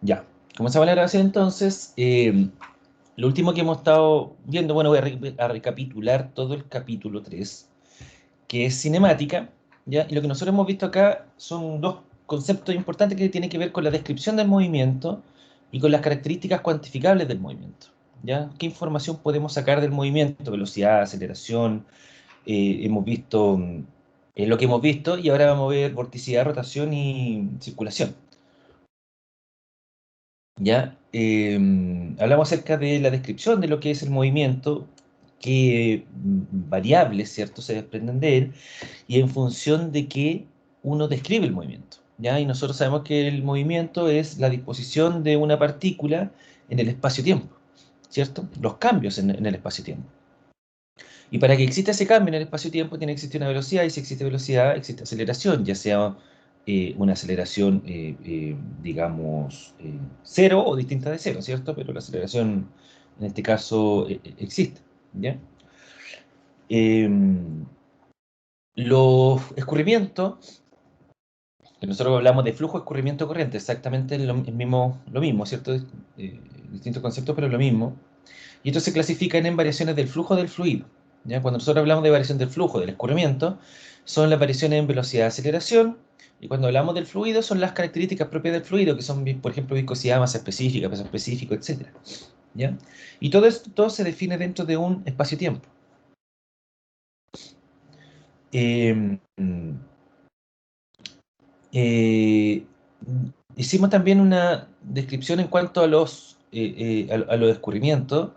Ya, comenzamos la grabación entonces. Lo último que hemos estado viendo, bueno, voy a recapitular todo el capítulo 3, que es cinemática, ¿ya? Y lo que nosotros hemos visto acá son dos conceptos importantes que tienen que ver con la descripción del movimiento y con las características cuantificables del movimiento, ¿ya? ¿Qué información podemos sacar del movimiento? Velocidad, aceleración, hemos visto lo que hemos visto y ahora vamos a ver vorticidad, rotación y circulación. ¿Ya? Hablamos acerca de la descripción de lo que es el movimiento, qué variables, ¿cierto?, se desprenden de él, y en función de qué uno describe el movimiento, ¿ya? Y nosotros sabemos que el movimiento es la disposición de una partícula en el espacio-tiempo, ¿cierto? Los cambios en el espacio-tiempo. Y para que exista ese cambio en el espacio-tiempo tiene que existir una velocidad, y si existe velocidad, existe aceleración, ya sea una aceleración, digamos, cero o distinta de cero, ¿cierto? Pero la aceleración en este caso existe, ¿ya? Em, los escurrimientos, que nosotros hablamos de flujo, escurrimiento, corriente, exactamente lo mismo, ¿cierto? Distintos conceptos, pero lo mismo. Y esto se clasifican en variaciones del flujo del fluido, ¿ya? Cuando nosotros hablamos de variación del flujo, del escurrimiento, son las variaciones en velocidad de aceleración, y cuando hablamos del fluido son las características propias del fluido, que son, por ejemplo, viscosidad, masa específica, peso específico, etcétera, ¿ya? Y todo esto todo se define dentro de un espacio-tiempo. Eh, eh, Hicimos también una descripción en cuanto a a los escurrimientos,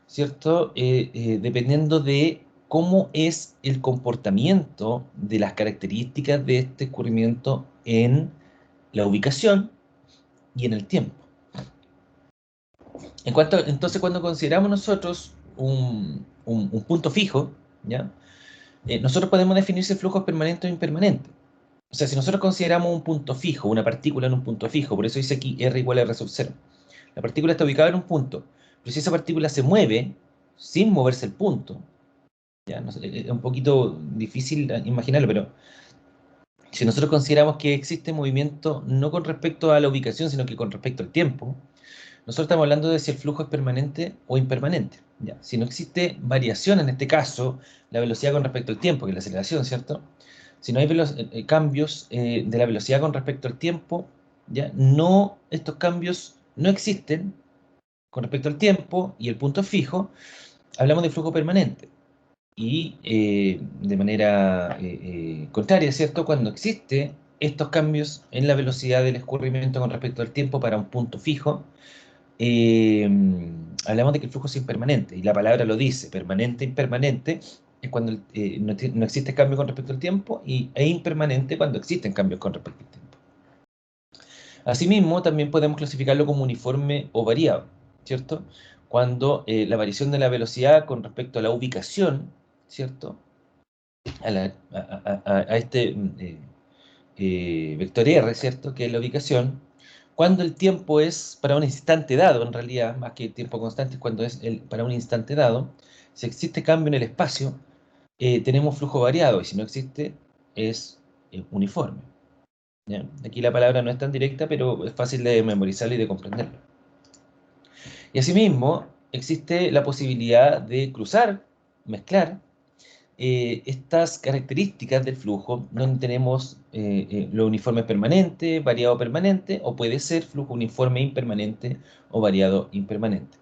¿cierto? Dependiendo de cómo es el comportamiento de las características de este escurrimiento en la ubicación y en el tiempo. Entonces, cuando consideramos nosotros un punto fijo, ¿ya? Nosotros podemos definir si el flujo es permanente o impermanente. O sea, si nosotros consideramos un punto fijo, una partícula en un punto fijo, por eso dice aquí R igual a R sub 0. La partícula está ubicada en un punto, pero si esa partícula se mueve sin moverse el punto, ya no sé, es un poquito difícil imaginarlo, pero si nosotros consideramos que existe movimiento no con respecto a la ubicación, sino que con respecto al tiempo, nosotros estamos hablando de si el flujo es permanente o impermanente. Ya. Si no existe variación, en este caso, la velocidad con respecto al tiempo, que es la aceleración, ¿cierto? Si no hay cambios de la velocidad con respecto al tiempo, ¿ya? No, estos cambios no existen con respecto al tiempo y el punto fijo, hablamos de flujo permanente. Y de manera contraria, ¿cierto? Cuando existe estos cambios en la velocidad del escurrimiento con respecto al tiempo para un punto fijo, eh, hablamos de que el flujo es impermanente, y la palabra lo dice, permanente, impermanente, es cuando no existe cambio con respecto al tiempo, e impermanente cuando existen cambios con respecto al tiempo. Asimismo, también podemos clasificarlo como uniforme o variado, ¿cierto? Cuando la variación de la velocidad con respecto a la ubicación, ¿cierto? A este vector R, ¿cierto? Que es la ubicación, cuando el tiempo es para un instante dado, en realidad, más que tiempo constante, es cuando es para un instante dado, si existe cambio en el espacio, tenemos flujo variado, y si no existe, es uniforme, ¿ya? Aquí la palabra no es tan directa, pero es fácil de memorizarla y de comprenderla. Y asimismo, existe la posibilidad de cruzar, mezclar, estas características del flujo, donde tenemos lo uniforme permanente, variado permanente, o puede ser flujo uniforme impermanente o variado impermanente.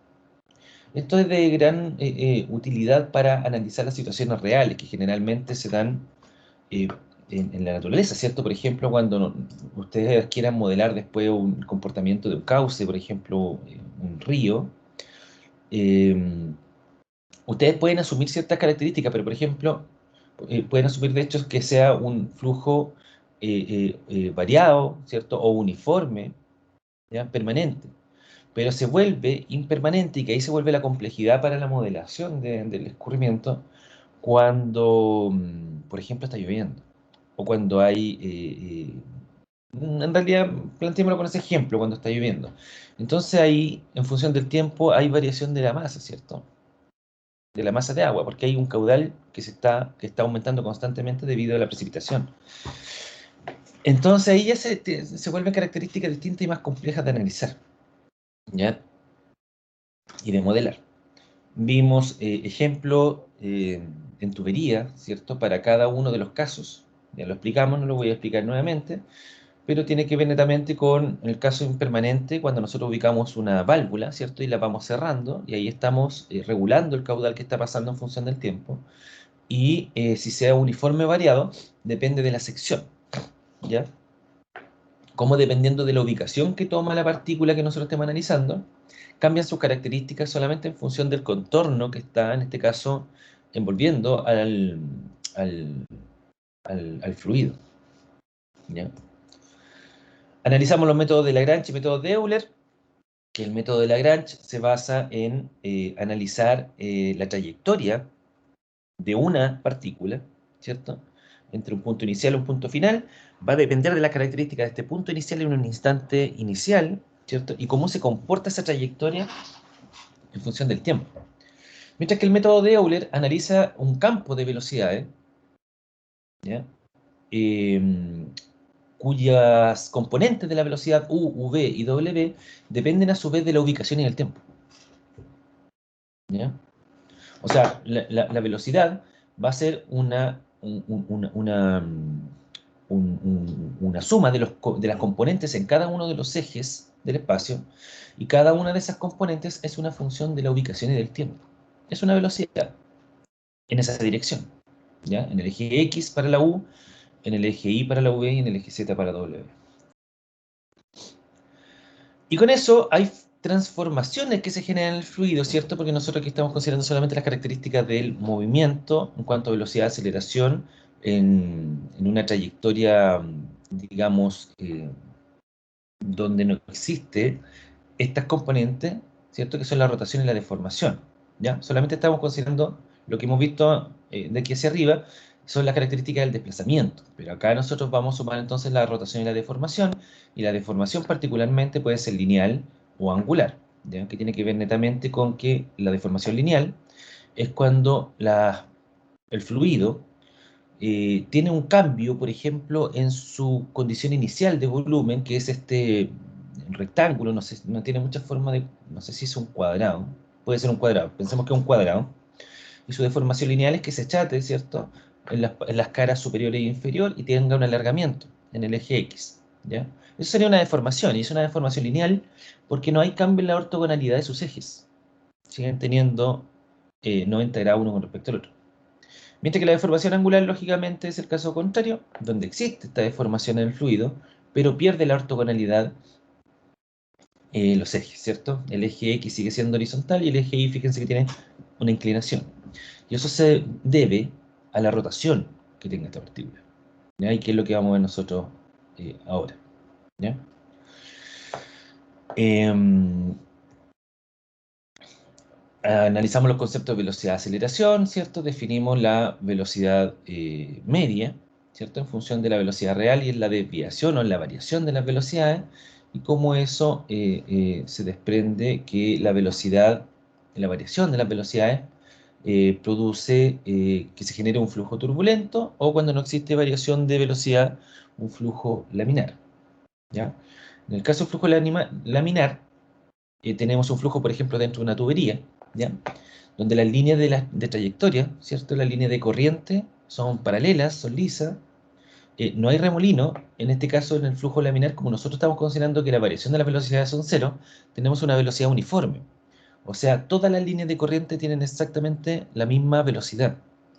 Esto es de gran utilidad para analizar las situaciones reales que generalmente se dan eh, en la naturaleza, ¿cierto? Por ejemplo, cuando ustedes quieran modelar después un comportamiento de un cauce, por ejemplo, un río, eh, ustedes pueden asumir ciertas características, pero por ejemplo, pueden asumir de hecho que sea un flujo variado, ¿cierto? O uniforme, ¿ya? Permanente. Pero se vuelve impermanente, y que ahí se vuelve la complejidad para la modelación del escurrimiento cuando, por ejemplo, está lloviendo. O cuando hay, en realidad, planteémoslo con ese ejemplo, cuando está lloviendo. Entonces ahí, en función del tiempo, hay variación de la masa, ¿cierto? De la masa de agua, porque hay un caudal que está aumentando constantemente debido a la precipitación. Entonces ahí ya se vuelven características distintas y más complejas de analizar. ¿ya? Y de modelar. Vimos ejemplo en tubería, ¿cierto? Para cada uno de los casos. Ya lo explicamos, no lo voy a explicar nuevamente, pero tiene que ver netamente con el caso impermanente, cuando nosotros ubicamos una válvula, ¿cierto? Y la vamos cerrando, y ahí estamos regulando el caudal que está pasando en función del tiempo. Y si sea uniforme o variado, depende de la sección, ¿ya? Como dependiendo de la ubicación que toma la partícula que nosotros estemos analizando, cambian sus características solamente en función del contorno que está, en este caso, envolviendo al, al fluido, ¿ya? Analizamos los métodos de Lagrange y métodos de Euler, que el método de Lagrange se basa en analizar la trayectoria de una partícula, ¿cierto? Entre un punto inicial y un punto final, va a depender de las características de este punto inicial en un instante inicial, ¿cierto? Y cómo se comporta esa trayectoria en función del tiempo. Mientras que el método de Euler analiza un campo de velocidades, ¿ya? Eh, cuyas componentes de la velocidad U, V y W dependen a su vez de la ubicación y el tiempo, ¿ya? O sea, la velocidad va a ser una suma de las componentes en cada uno de los ejes del espacio, y cada una de esas componentes es una función de la ubicación y del tiempo. Es una velocidad en esa dirección, ¿ya? En el eje X para la U, en el eje Y para la V y en el eje Z para la W. Y con eso hay transformaciones que se generan en el fluido, ¿cierto? Porque nosotros aquí estamos considerando solamente las características del movimiento en cuanto a velocidad, aceleración, en una trayectoria, digamos, donde no existe estas componentes, ¿cierto? Que son la rotación y la deformación, ¿ya? Solamente estamos considerando lo que hemos visto de aquí hacia arriba, son las características del desplazamiento. Pero acá nosotros vamos a sumar entonces la rotación y la deformación, y la deformación particularmente puede ser lineal o angular, ¿ya? Que tiene que ver netamente con que la deformación lineal es cuando el fluido tiene un cambio, por ejemplo, en su condición inicial de volumen, que es este rectángulo, no sé, no tiene mucha forma de, no sé si es un cuadrado, puede ser un cuadrado, pensemos que es un cuadrado, y su deformación lineal es que se achate, ¿cierto?, en las caras superior e inferior y tenga un alargamiento en el eje X, ¿ya? Eso sería una deformación, y es una deformación lineal porque no hay cambio en la ortogonalidad de sus ejes, siguen teniendo 90 grados uno con respecto al otro. Mientras que la deformación angular, lógicamente, es el caso contrario, donde existe esta deformación en el fluido, pero pierde la ortogonalidad los ejes, ¿cierto? El eje X sigue siendo horizontal y el eje Y, fíjense que tiene una inclinación. Y eso se debe a la rotación que tenga esta partícula, ¿ya? Y que es lo que vamos a ver nosotros ahora, ¿ya? Em, Analizamos los conceptos de velocidad de aceleración, ¿cierto? Definimos la velocidad media, ¿cierto? En función de la velocidad real y en la desviación o en la variación de las velocidades, y cómo eso se desprende que la velocidad, la variación de las velocidades produce que se genere un flujo turbulento, o cuando no existe variación de velocidad, un flujo laminar, ¿ya? En el caso del flujo laminar, tenemos un flujo, por ejemplo, dentro de una tubería, ¿ya? Donde las líneas de trayectoria, ¿cierto? Las líneas de corriente son paralelas, son lisas, no hay remolino. En este caso, en el flujo laminar, como nosotros estamos considerando que la variación de las velocidades son cero, tenemos una velocidad uniforme. O sea, todas las líneas de corriente tienen exactamente la misma velocidad.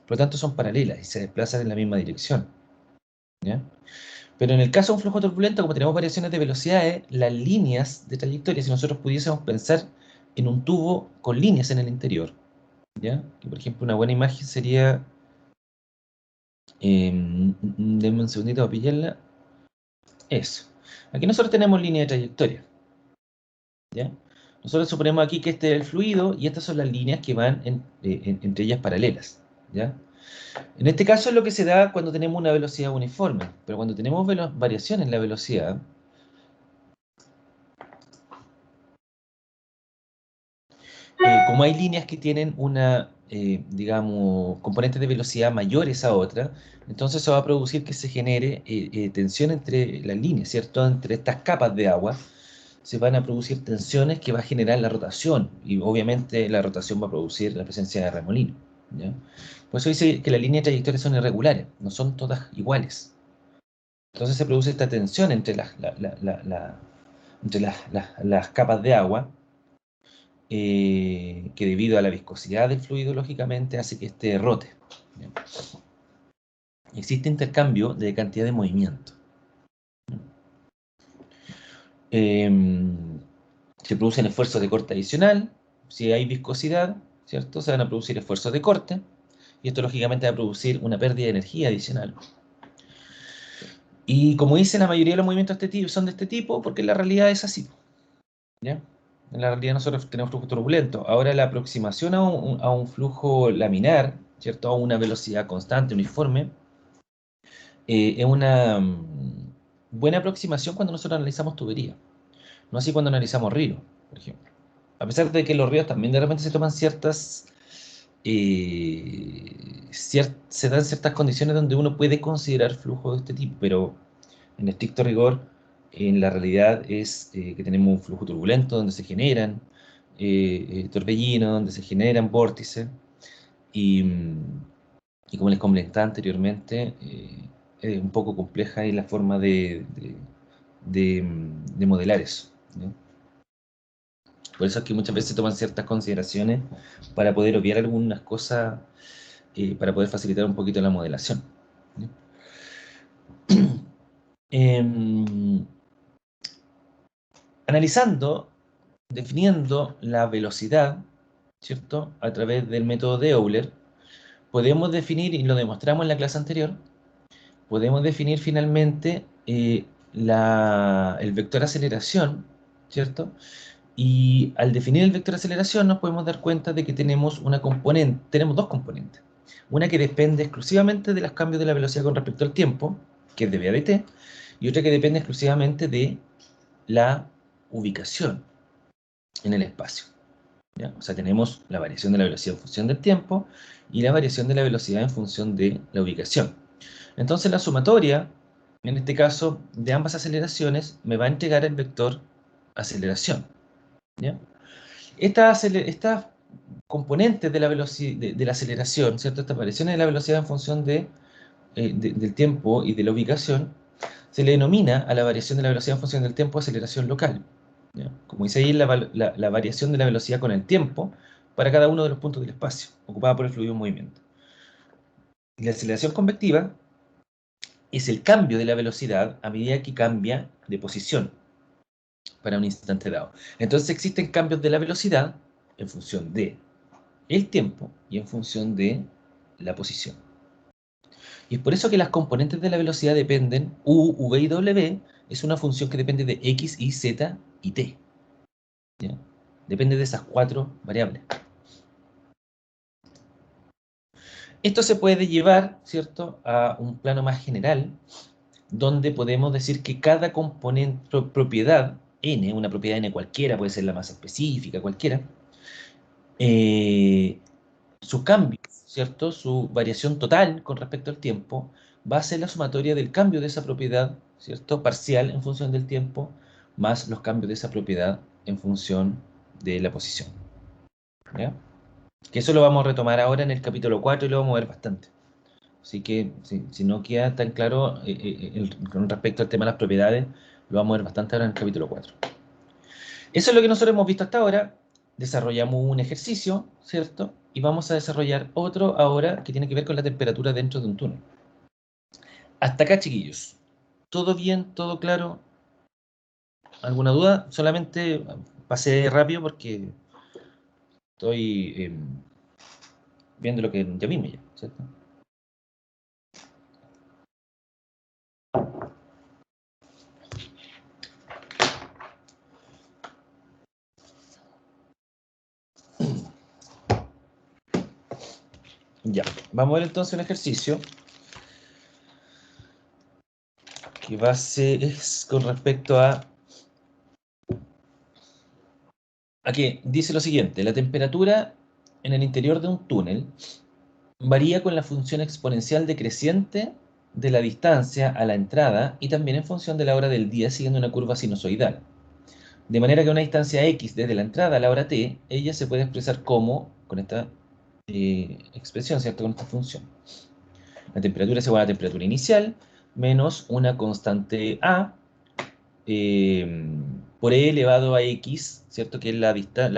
Por lo tanto, son paralelas y se desplazan en la misma dirección, ¿ya? Pero en el caso de un flujo turbulento, como tenemos variaciones de velocidades, las líneas de trayectoria, si nosotros pudiésemos pensar en un tubo con líneas en el interior, ¿ya? Que, por ejemplo, una buena imagen sería, denme un segundito para pillarla, eso. Aquí nosotros tenemos línea de trayectoria, ¿ya? Nosotros suponemos aquí que este es el fluido y estas son las líneas que van entre ellas paralelas, ¿ya? En este caso es lo que se da cuando tenemos una velocidad uniforme, pero cuando tenemos variaciones en la velocidad, como hay líneas que tienen digamos, componentes de velocidad mayores a otras, entonces eso va a producir que se genere tensión entre las líneas, ¿cierto? Entre estas capas de agua, se van a producir tensiones que va a generar la rotación, y obviamente la rotación va a producir la presencia de remolino, ¿ya? Por eso dice que las líneas de trayectoria son irregulares, no son todas iguales. Entonces se produce esta tensión entre las capas de agua, que debido a la viscosidad del fluido, lógicamente, hace que este rote, ¿ya? Existe intercambio de cantidad de movimiento. Se producen esfuerzos de corte adicional. Si hay viscosidad, ¿cierto? Se van a producir esfuerzos de corte, y esto lógicamente va a producir una pérdida de energía adicional. Y como dice, la mayoría de los movimientos son de este tipo, porque la realidad es así, ¿ya? En la realidad nosotros tenemos flujo turbulento. Ahora la aproximación a un flujo laminar, ¿cierto? A una velocidad constante, uniforme, es una buena aproximación cuando nosotros analizamos tubería. No así cuando analizamos ríos, por ejemplo. A pesar de que los ríos también de repente se toman se dan ciertas condiciones donde uno puede considerar flujo de este tipo, pero en estricto rigor, en la realidad es que tenemos un flujo turbulento donde se generan torbellinos, donde se generan vórtices, y, y como les comentaba anteriormente, es un poco compleja ahí la forma de modelar eso, ¿no? Por eso es que muchas veces se toman ciertas consideraciones para poder obviar algunas cosas, para poder facilitar un poquito la modelación, ¿no? Em, Analizando, definiendo la velocidad, ¿cierto? A través del método de Euler, podemos definir, y lo demostramos en la clase anterior, podemos definir finalmente el vector aceleración, ¿cierto? Y al definir el vector aceleración nos podemos dar cuenta de que tenemos tenemos dos componentes. Una que depende exclusivamente de los cambios de la velocidad con respecto al tiempo, que es de v de t, y otra que depende exclusivamente de la ubicación en el espacio, ¿ya? O sea, tenemos la variación de la velocidad en función del tiempo y la variación de la velocidad en función de la ubicación. Entonces la sumatoria, en este caso, de ambas aceleraciones, me va a entregar el vector aceleración, ¿ya? Estas componentes de la velocidad, de la aceleración, ¿cierto? Estas variaciones de la velocidad en función del tiempo y de la ubicación, se le denomina a la variación de la velocidad en función del tiempo aceleración local, ¿ya? Como dice ahí, la variación de la velocidad con el tiempo para cada uno de los puntos del espacio, ocupada por el fluido en movimiento. Y la aceleración convectiva es el cambio de la velocidad a medida que cambia de posición para un instante dado. Entonces existen cambios de la velocidad en función de el tiempo y en función de la posición. Y es por eso que las componentes de la velocidad dependen, u, v y w, es una función que depende de x, y, z y t, ¿ya? Depende de esas cuatro variables. Esto se puede llevar, ¿cierto?, a un plano más general, donde podemos decir que cada componente, propiedad n, una propiedad n cualquiera, puede ser la más específica, cualquiera, su cambio, ¿cierto? Su variación total con respecto al tiempo va a ser la sumatoria del cambio de esa propiedad, ¿cierto? Parcial en función del tiempo, más los cambios de esa propiedad en función de la posición, ¿ya? Que eso lo vamos a retomar ahora en el capítulo 4 y lo vamos a ver bastante. Así que si no queda tan claro con respecto al tema de las propiedades, lo vamos a ver bastante ahora en el capítulo 4. Eso es lo que nosotros hemos visto hasta ahora. Desarrollamos un ejercicio, ¿cierto? Y vamos a desarrollar otro ahora que tiene que ver con la temperatura dentro de un túnel. Hasta acá, chiquillos. ¿Todo bien? ¿Todo claro? ¿Alguna duda? Solamente pasé rápido porque estoy viendo lo que ya vimos ya, ¿cierto? Ya, vamos a ver entonces un ejercicio que es con respecto a que dice lo siguiente: la temperatura en el interior de un túnel varía con la función exponencial decreciente de la distancia a la entrada y también en función de la hora del día siguiendo una curva sinusoidal. De manera que una distancia x desde la entrada a la hora t, ella se puede expresar como, con esta expresión, ¿cierto? Con esta función. La temperatura es igual a la temperatura inicial menos una constante a por e elevado a x, ¿cierto? Que es la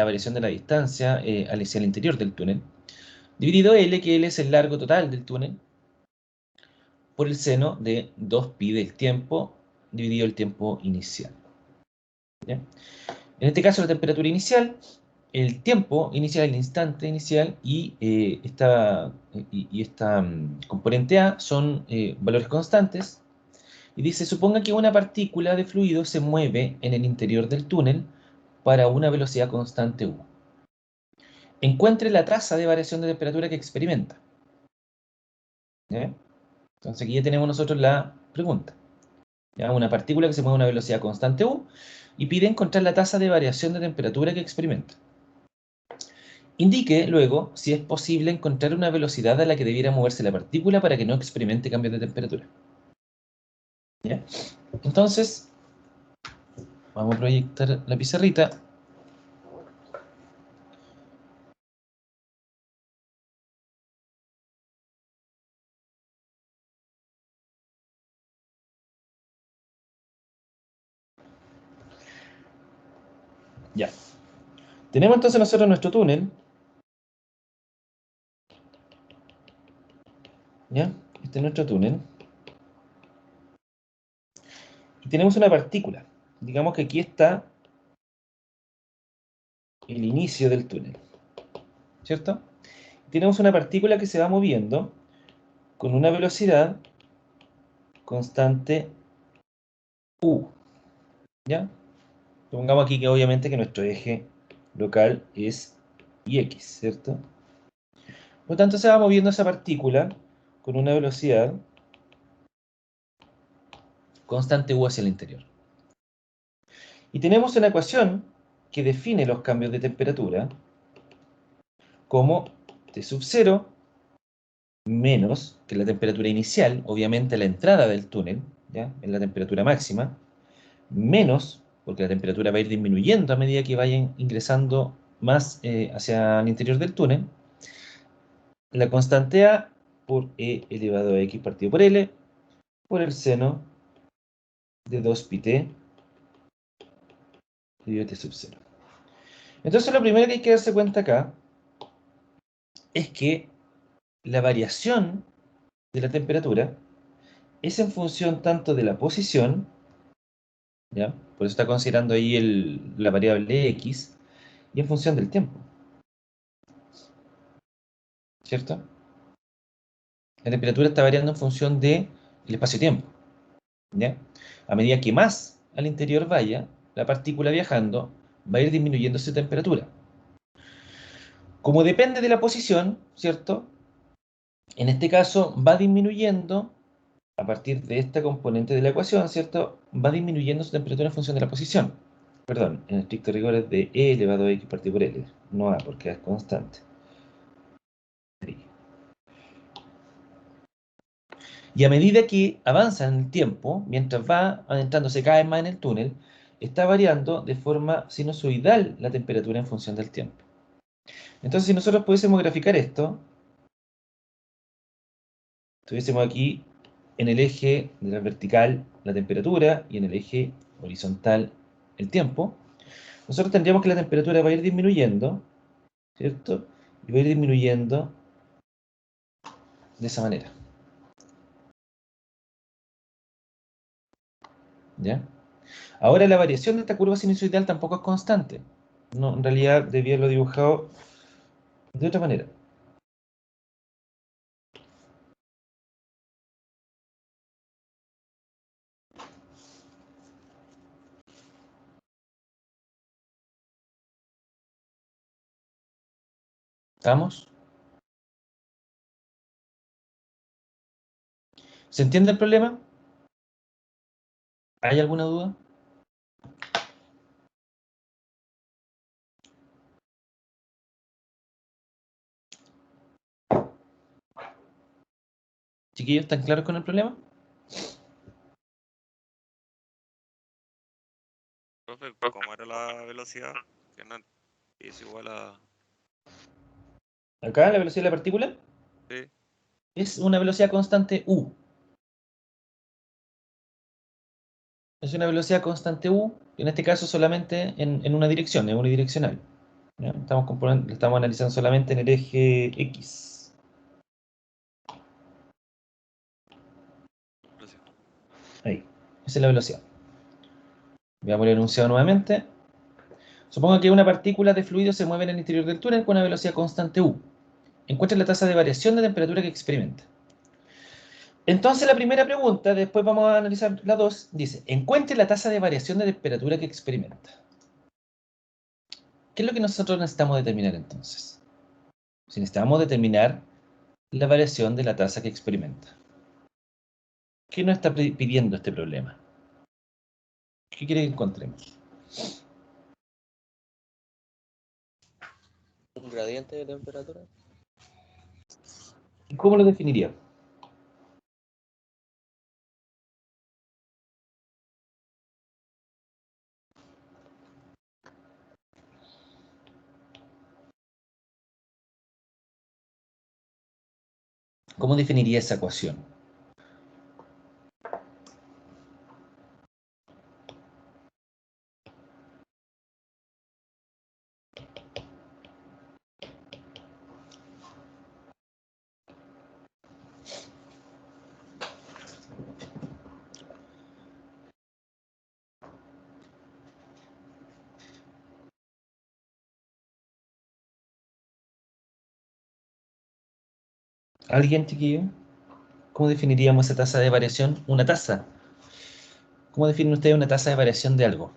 variación de la distancia hacia el interior del túnel, dividido L, que L es el largo total del túnel, por el seno de 2pi del tiempo, dividido el tiempo inicial. ¿Ya? En este caso, la temperatura inicial, el tiempo inicial, el instante inicial, y esta componente A son valores constantes. Y dice, suponga que una partícula de fluido se mueve en el interior del túnel para una velocidad constante u. Encuentre la tasa de variación de temperatura que experimenta. ¿Ya? Entonces aquí ya tenemos nosotros la pregunta. ¿Ya? Una partícula que se mueve a una velocidad constante u y pide encontrar la tasa de variación de temperatura que experimenta. Indique luego si es posible encontrar una velocidad a la que debiera moverse la partícula para que no experimente cambios de temperatura. ¿Ya? Entonces, vamos a proyectar la pizarrita. Ya. Tenemos entonces nosotros nuestro túnel. ¿Ya? Este es nuestro túnel. Y tenemos una partícula. Digamos que aquí está el inicio del túnel. ¿Cierto? Tenemos una partícula que se va moviendo con una velocidad constante u. ¿Ya? Pongamos aquí que obviamente que nuestro eje local es x, ¿cierto? Por lo tanto, se va moviendo esa partícula con una velocidad constante u hacia el interior. Y tenemos una ecuación que define los cambios de temperatura como T sub 0 menos que la temperatura inicial, obviamente la entrada del túnel, ¿ya? En la temperatura máxima, menos, porque la temperatura va a ir disminuyendo a medida que vayan ingresando más hacia el interior del túnel, la constante A por E elevado a X partido por L, por el seno de 2πt dividido T sub 0. Entonces lo primero que hay que darse cuenta acá es que la variación de la temperatura es en función tanto de la posición, ¿ya? Por eso está considerando ahí la variable x, y en función del tiempo, ¿cierto? La temperatura está variando en función del espacio-tiempo, ¿ya? A medida que más al interior vaya, la partícula viajando va a ir disminuyendo su temperatura. Como depende de la posición, ¿cierto? En este caso va disminuyendo, a partir de esta componente de la ecuación, ¿cierto? Va disminuyendo su temperatura en función de la posición. Perdón, en estricto rigor es de E elevado a X partido por L, no A, porque es constante. Y a medida que avanza en el tiempo, mientras va adentrándose cada vez más en el túnel, está variando de forma sinusoidal la temperatura en función del tiempo. Entonces, si nosotros pudiésemos graficar esto, tuviésemos aquí en el eje de la vertical la temperatura y en el eje horizontal el tiempo, nosotros tendríamos que la temperatura va a ir disminuyendo, ¿cierto? Y va a ir disminuyendo de esa manera. ¿Ya? Ahora la variación de esta curva sinusoidal tampoco es constante. No, en realidad debía haberlo dibujado de otra manera. ¿Estamos? ¿Se entiende el problema? ¿Hay alguna duda? ¿Chiquillos, están claros con el problema? Profe, ¿cómo era la velocidad que no es igual a... Acá la velocidad de la partícula Sí, es una velocidad constante u. Es una velocidad constante u, en este caso solamente en una dirección, es unidireccional. ¿Ya? Estamos analizando solamente en el eje X. velocidad. Ahí, esa es la velocidad. Veamos el enunciado nuevamente. Supongo que una partícula de fluido se mueve en el interior del túnel con una velocidad constante u. Encuentra la tasa de variación de temperatura que experimenta. Entonces la primera pregunta, después vamos a analizar la 2, dice, encuentre la tasa de variación de temperatura que experimenta. ¿Qué es lo que nosotros necesitamos determinar entonces? Si necesitamos determinar la variación de la tasa que experimenta. ¿Qué nos está pidiendo este problema? ¿Qué quiere que encontremos? Un gradiente de temperatura. ¿Y cómo lo definiría? ¿Cómo definiría esa ecuación? ¿Alguien, chiquillo? ¿Cómo definiríamos esa tasa de variación? Una tasa. ¿Cómo definen ustedes una tasa de variación de algo?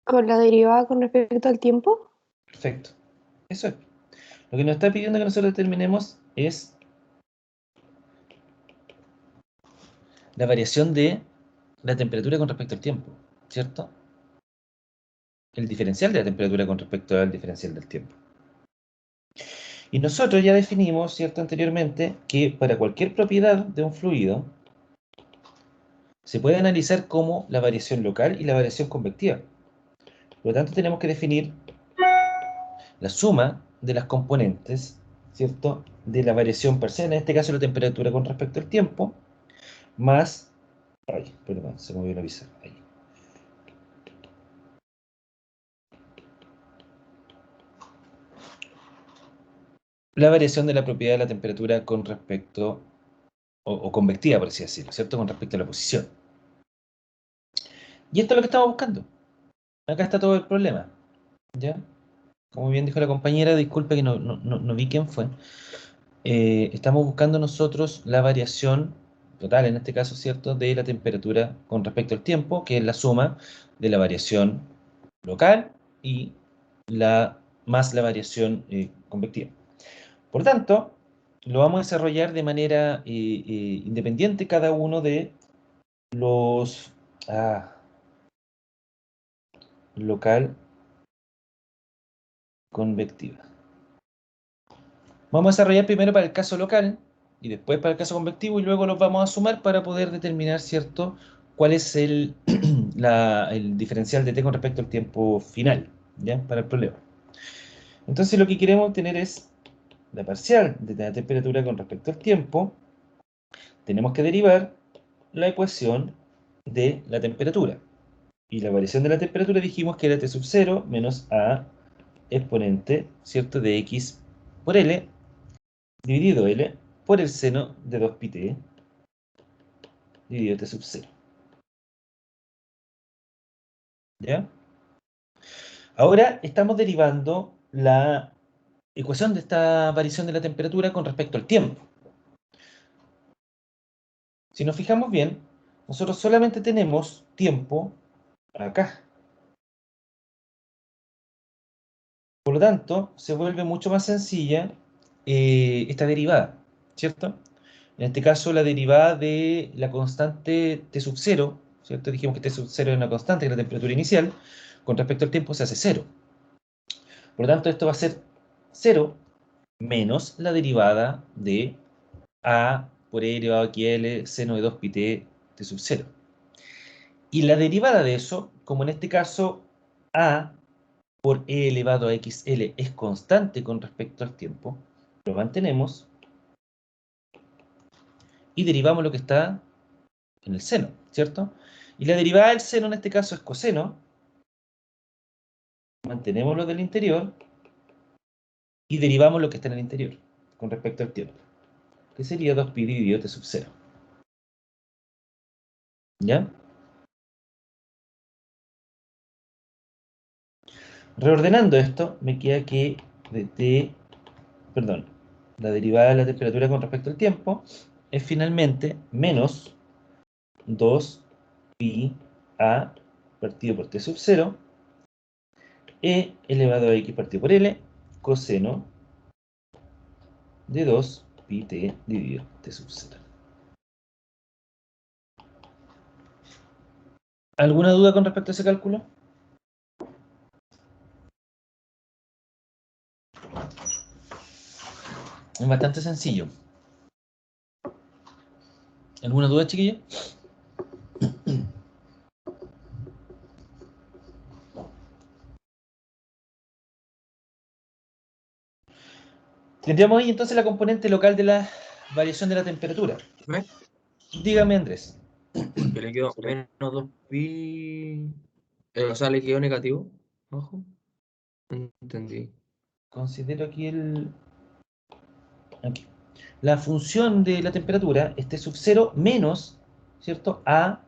¿Con la derivada con respecto al tiempo? Perfecto. Eso es. Lo que nos está pidiendo que nosotros determinemos es la variación de la temperatura con respecto al tiempo, ¿cierto? El diferencial de la temperatura con respecto al diferencial del tiempo. Y nosotros ya definimos, ¿cierto?, anteriormente, que para cualquier propiedad de un fluido se puede analizar como la variación local y la variación convectiva. Por lo tanto, tenemos que definir la suma de las componentes, ¿cierto?, de la variación parcial, en este caso la temperatura con respecto al tiempo, más... Ay, perdón, se me olvidó avisar. Ahí. La variación de la propiedad de la temperatura con respecto, o convectiva, por así decirlo, ¿cierto?, con respecto a la posición. Y esto es lo que estamos buscando. Acá está todo el problema, ¿ya? Como bien dijo la compañera, disculpe que no vi quién fue. Estamos buscando nosotros la variación total, en este caso, ¿cierto?, de la temperatura con respecto al tiempo, que es la suma de la variación local y más la variación convectiva. Por tanto, lo vamos a desarrollar de manera independiente cada uno de los local convectiva. Vamos a desarrollar primero para el caso local y después para el caso convectivo y luego los vamos a sumar para poder determinar, ¿cierto?, cuál es el diferencial de t con respecto al tiempo final, ¿ya?, para el problema. Entonces lo que queremos obtener es la parcial de la temperatura con respecto al tiempo. Tenemos que derivar la ecuación de la temperatura. Y la variación de la temperatura dijimos que era T sub 0 menos A exponente, ¿cierto?, de X por L, dividido L por el seno de 2πt, dividido T sub 0. ¿Ya? Ahora estamos derivando la ecuación de esta variación de la temperatura con respecto al tiempo. Si nos fijamos bien, nosotros solamente tenemos tiempo acá. Por lo tanto, se vuelve mucho más sencilla esta derivada, ¿cierto? En este caso, la derivada de la constante T sub 0, ¿cierto? Dijimos que T sub 0 es una constante, que es la temperatura inicial, con respecto al tiempo se hace 0. Por lo tanto, esto va a ser 0 menos la derivada de A por E elevado a L seno de 2πt T sub 0. Y la derivada de eso, como en este caso a por e elevado a xl es constante con respecto al tiempo, lo mantenemos y derivamos lo que está en el seno, ¿cierto? Y la derivada del seno en este caso es coseno, mantenemos lo del interior y derivamos lo que está en el interior con respecto al tiempo, que sería 2pi dividido t sub 0. ¿Ya? Reordenando esto, me queda que la derivada de la temperatura con respecto al tiempo es finalmente menos 2pi a partido por t sub 0 e elevado a x partido por l coseno de 2pi t dividido t sub 0. ¿Alguna duda con respecto a ese cálculo? Es bastante sencillo. ¿Alguna duda, chiquillo? Tendríamos ahí entonces la componente local de la variación de la temperatura. ¿Ve? Dígame, Andrés. Que le quedó menos 2pi. O sea, le quedó negativo. Ojo. Entendí. Considero aquí aquí. La función de la temperatura es T sub 0 menos, ¿cierto? Acá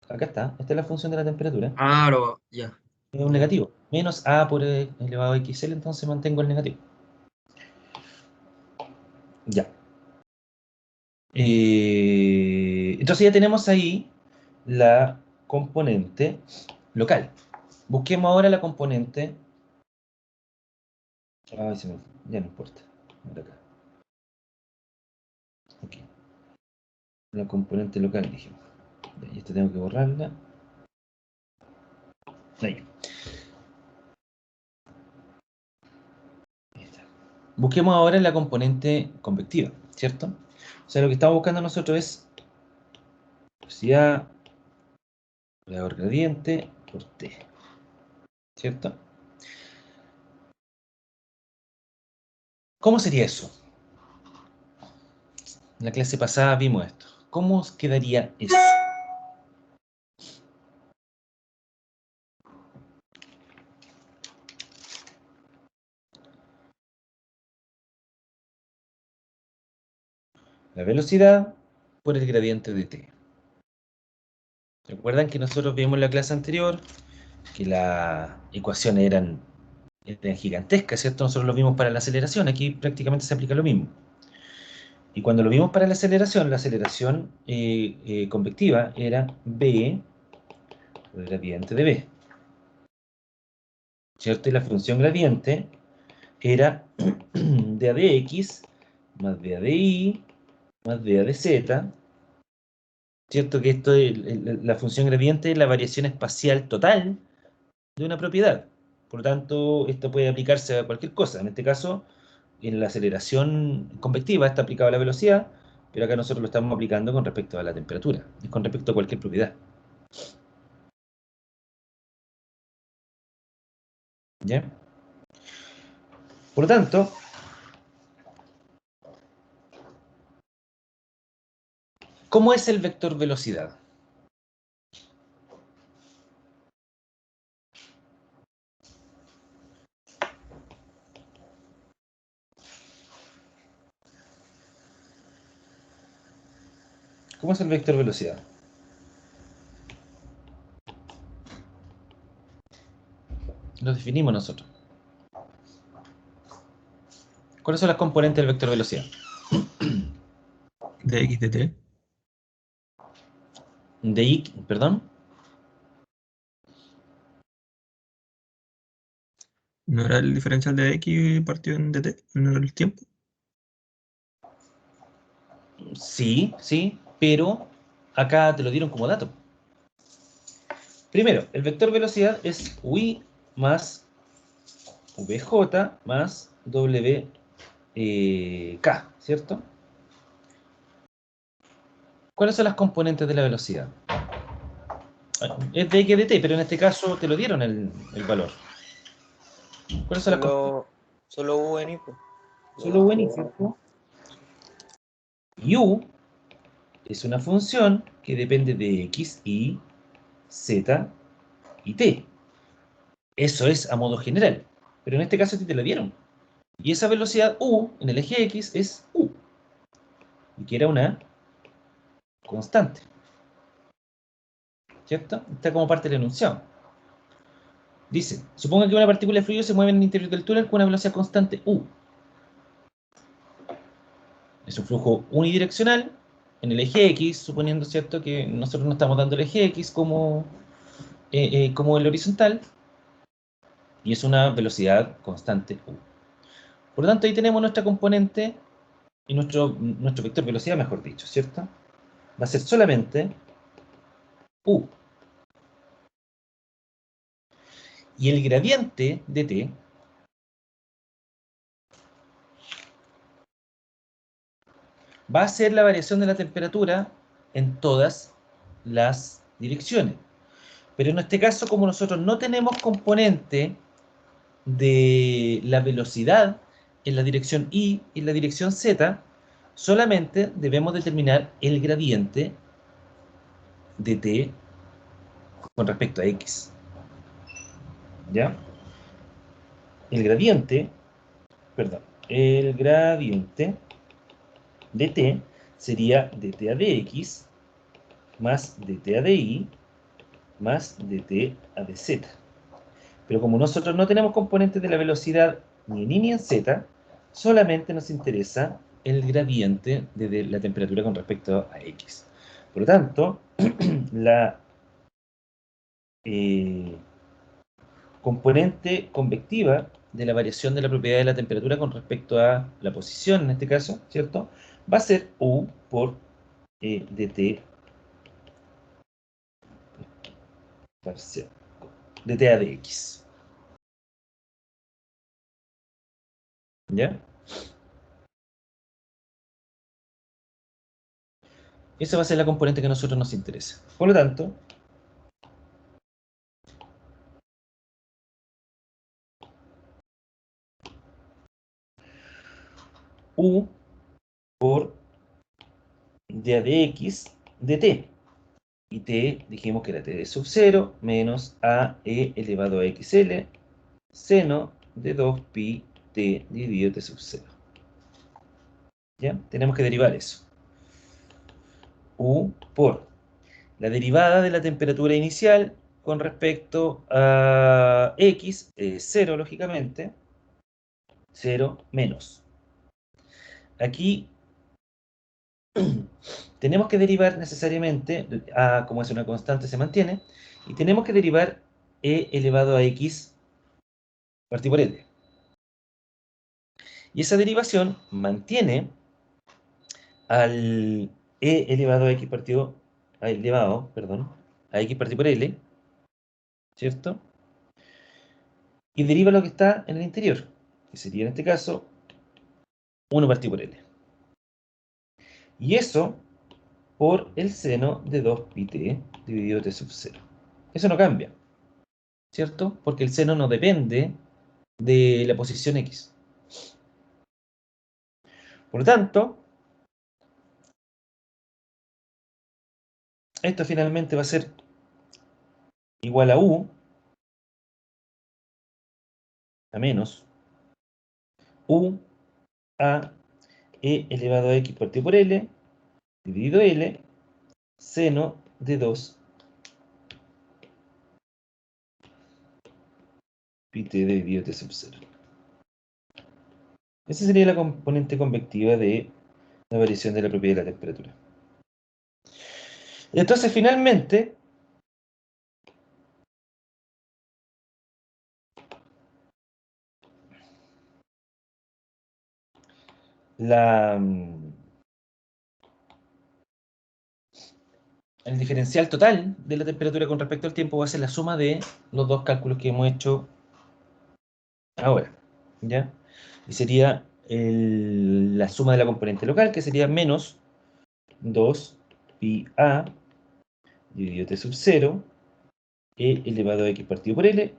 está, esta es la función de la temperatura. Ah, ya. Es un negativo. Menos A por elevado a XL, entonces mantengo el negativo. Ya. Entonces ya tenemos ahí la componente local. Busquemos ahora la componente. Ay, ya no importa. Por acá. Ok. La componente local, dijimos. Y esta tengo que borrarla. Ahí. Ahí está. Busquemos ahora la componente convectiva, ¿cierto? O sea, lo que estamos buscando nosotros es velocidad por gradiente por T, ¿cierto? ¿Cómo sería eso? En la clase pasada vimos esto. ¿Cómo quedaría eso? La velocidad por el gradiente de T. ¿Recuerdan que nosotros vimos en la clase anterior que las ecuaciones eran gigantescas, ¿cierto? Nosotros lo vimos para la aceleración, aquí prácticamente se aplica lo mismo. Y cuando lo vimos para la aceleración convectiva era B por el gradiente de B, ¿cierto? Y la función gradiente era dA de X más dA de Y más dA de Z, ¿cierto? Que esto la función gradiente es la variación espacial total de una propiedad. Por lo tanto, esto puede aplicarse a cualquier cosa. En este caso, en la aceleración convectiva está aplicado a la velocidad, pero acá nosotros lo estamos aplicando con respecto a la temperatura, es con respecto a cualquier propiedad. ¿Ya? Por lo tanto, ¿cómo es el vector velocidad? ¿Cómo es el vector velocidad? Lo definimos nosotros. ¿Cuáles son las componentes del vector velocidad? De X de T. De Y, perdón. ¿No era el diferencial de X partido en dt? ¿No era el tiempo? Sí, sí, pero acá te lo dieron como dato. Primero, el vector velocidad es UI más VJ más WK, ¿cierto? ¿Cuáles son las componentes de la velocidad? Es de X de T, pero en este caso te lo dieron el valor. ¿Cuáles son las constantes? Solo U en I, po. Solo U en I, ¿cierto? Y U es una función que depende de X, Y, Z y T. Eso es a modo general. Pero en este caso a ti te la dieron. Y esa velocidad U en el eje X es U. Y que era una constante. ¿Cierto? Está como parte del enunciado. Dice, suponga que una partícula de fluido se mueve en el interior del túnel con una velocidad constante U. Es un flujo unidireccional en el eje X, suponiendo, ¿cierto?, que nosotros no estamos dando el eje X como el horizontal, y es una velocidad constante U. Por lo tanto, ahí tenemos nuestra componente y nuestro vector velocidad, mejor dicho, ¿cierto? Va a ser solamente U. Y el gradiente de T va a ser la variación de la temperatura en todas las direcciones. Pero en este caso, como nosotros no tenemos componente de la velocidad en la dirección Y y en la dirección Z, solamente debemos determinar el gradiente de T con respecto a X. ¿Ya? El gradiente de T sería dt a dx más dt a dy más dt a dz. Pero como nosotros no tenemos componentes de la velocidad ni en y ni en z, solamente nos interesa el gradiente de la temperatura con respecto a x. Por lo tanto, la componente convectiva de la variación de la propiedad de la temperatura con respecto a la posición, en este caso, ¿cierto?, va a ser U por dt parcial, dt a dx. ¿Ya? Esa va a ser la componente que a nosotros nos interesa. Por lo tanto, U por d a dx de t. Y t dijimos que era t de sub 0 menos a e elevado a xl seno de 2pi t dividido t sub 0. ¿Ya? Tenemos que derivar eso. U por la derivada de la temperatura inicial con respecto a x, 0 lógicamente, 0 menos. Aquí tenemos que derivar necesariamente, a como es una constante se mantiene, y tenemos que derivar e elevado a x partido por l. Y esa derivación mantiene al e elevado a x partido, a x partido por l, ¿cierto? Y deriva lo que está en el interior, que sería en este caso 1 partido por l. Y eso por el seno de 2πt dividido t sub 0. Eso no cambia, ¿cierto? Porque el seno no depende de la posición x. Por lo tanto, esto finalmente va a ser igual a u a menos u a e elevado a x partido por l dividido l seno de 2 pi t dividido t sub 0. Esa sería la componente convectiva de la variación de la propiedad de la temperatura. Entonces, finalmente, el diferencial total de la temperatura con respecto al tiempo va a ser la suma de los dos cálculos que hemos hecho ahora, ¿ya? Y sería la suma de la componente local, que sería menos 2 pi a dividido t sub 0 E elevado a x partido por L,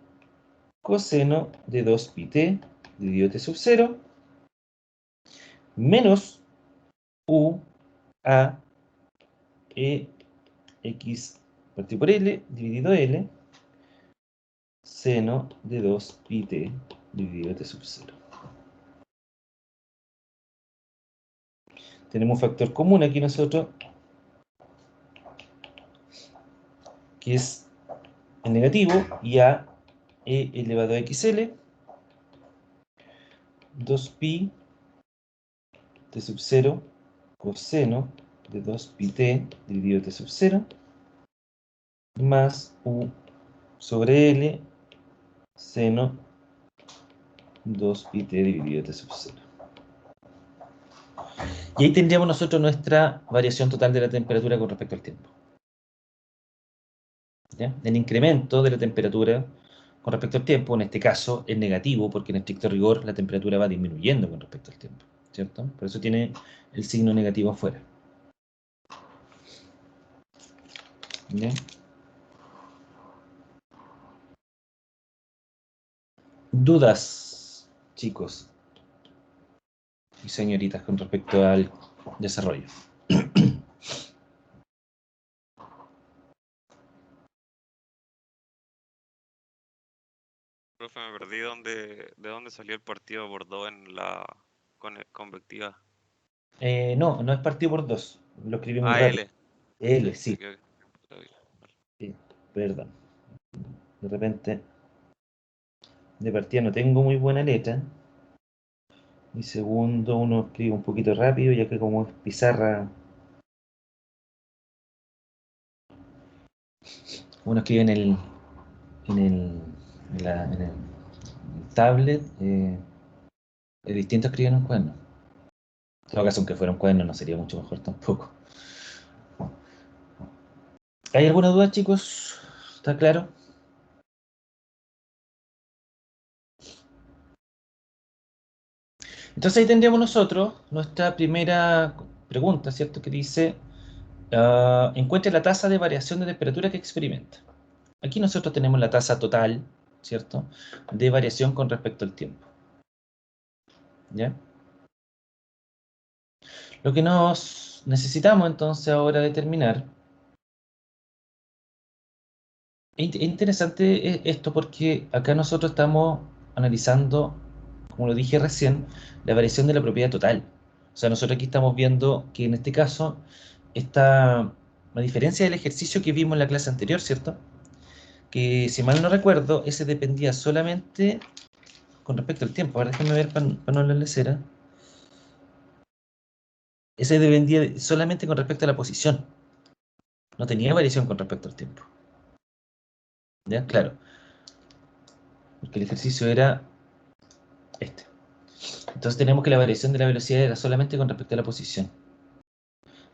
coseno de 2 pi t dividido t sub 0, menos u a e x partido por L dividido L, seno de 2 pi t dividido t sub 0. Tenemos un factor común aquí nosotros, que es el negativo, y a e elevado a xl, 2 pi t sub 0 coseno de 2 pi t dividido t sub 0, más u sobre L, seno 2 pi t dividido t sub 0. Y ahí tendríamos nosotros nuestra variación total de la temperatura con respecto al tiempo. ¿Ya? El incremento de la temperatura con respecto al tiempo, en este caso, es negativo, porque en estricto rigor la temperatura va disminuyendo con respecto al tiempo, ¿cierto? Por eso tiene el signo negativo afuera. ¿Ya? ¿Dudas, chicos y señoritas, con respecto al desarrollo? Profe, me perdí de dónde salió el partido de Bordeaux en la convectiva. No, no es partido por 2. Lo escribí muy Ah, rápido. L. L, Me sí. equivoqué. Sí, perdón. De repente, de partida no tengo muy buena letra. Y segundo, uno escribe un poquito rápido, ya que como es pizarra, uno escribe en el, en el tablet, es distinto a escribir en un cuaderno. En todo caso, aunque fuera un cuaderno, no sería mucho mejor tampoco. ¿Hay alguna duda, chicos? ¿Está claro? Entonces ahí tendríamos nosotros nuestra primera pregunta, ¿cierto? Que dice, encuentre la tasa de variación de temperatura que experimenta. Aquí nosotros tenemos la tasa total, ¿cierto? De variación con respecto al tiempo. ¿Ya? Lo que nos necesitamos entonces ahora determinar. Es interesante esto porque acá nosotros estamos analizando, como lo dije recién, la variación de la propiedad total. O sea, nosotros aquí estamos viendo que en este caso está, a diferencia del ejercicio que vimos en la clase anterior, ¿cierto? Que si mal no recuerdo, ese dependía solamente con respecto al tiempo. Ahora déjame ver para no hablarle cera. Ese dependía solamente con respecto a la posición. No tenía variación con respecto al tiempo. ¿Ya? Claro. Porque el ejercicio era este. Entonces tenemos que la variación de la velocidad era solamente con respecto a la posición.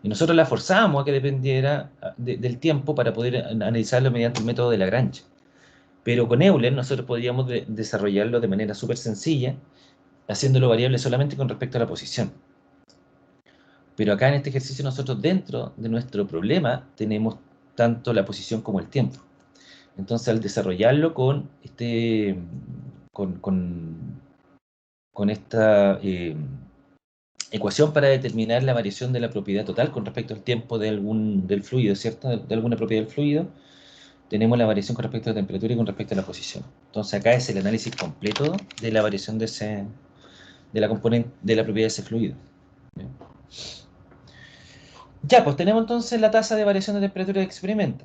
Y nosotros la forzamos a que dependiera del tiempo para poder analizarlo mediante el método de Lagrange. Pero con Euler nosotros podríamos desarrollarlo de manera súper sencilla, haciéndolo variable solamente con respecto a la posición. Pero acá en este ejercicio nosotros dentro de nuestro problema tenemos tanto la posición como el tiempo. Entonces al desarrollarlo con con esta ecuación para determinar la variación de la propiedad total con respecto al tiempo del fluido, ¿cierto? De alguna propiedad del fluido, tenemos la variación con respecto a la temperatura y con respecto a la posición. Entonces acá es el análisis completo de la variación de la componente, de la propiedad de ese fluido. ¿Bien? Ya, pues tenemos entonces la tasa de variación de temperatura de experimento.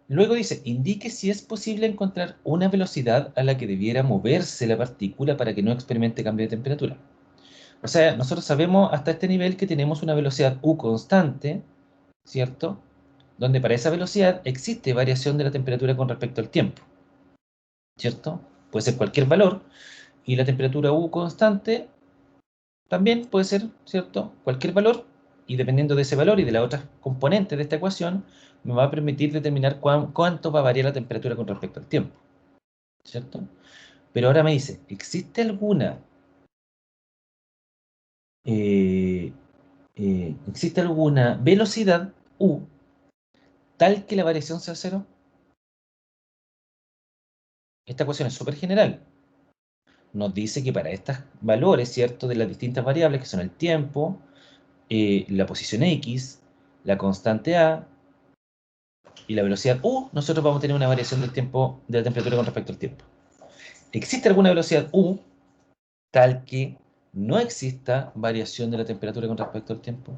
Luego dice, indique si es posible encontrar una velocidad a la que debiera moverse la partícula para que no experimente cambio de temperatura. O sea, nosotros sabemos hasta este nivel que tenemos una velocidad u constante, ¿cierto? Donde para esa velocidad existe variación de la temperatura con respecto al tiempo, ¿cierto? Puede ser cualquier valor, y la temperatura u constante también puede ser, ¿cierto? Cualquier valor, y dependiendo de ese valor y de las otras componentes de esta ecuación, me va a permitir determinar cuánto va a variar la temperatura con respecto al tiempo, ¿cierto? Pero ahora me dice, eh, ¿existe alguna velocidad u tal que la variación sea cero? esta ecuación es súper general. Nos dice que para estos valores, ¿cierto? De las distintas variables, que son el tiempo, la posición X, la constante A y la velocidad U, nosotros vamos a tener una variación del tiempo, de la temperatura con respecto al tiempo. ¿Existe alguna velocidad U tal que no exista variación de la temperatura con respecto al tiempo?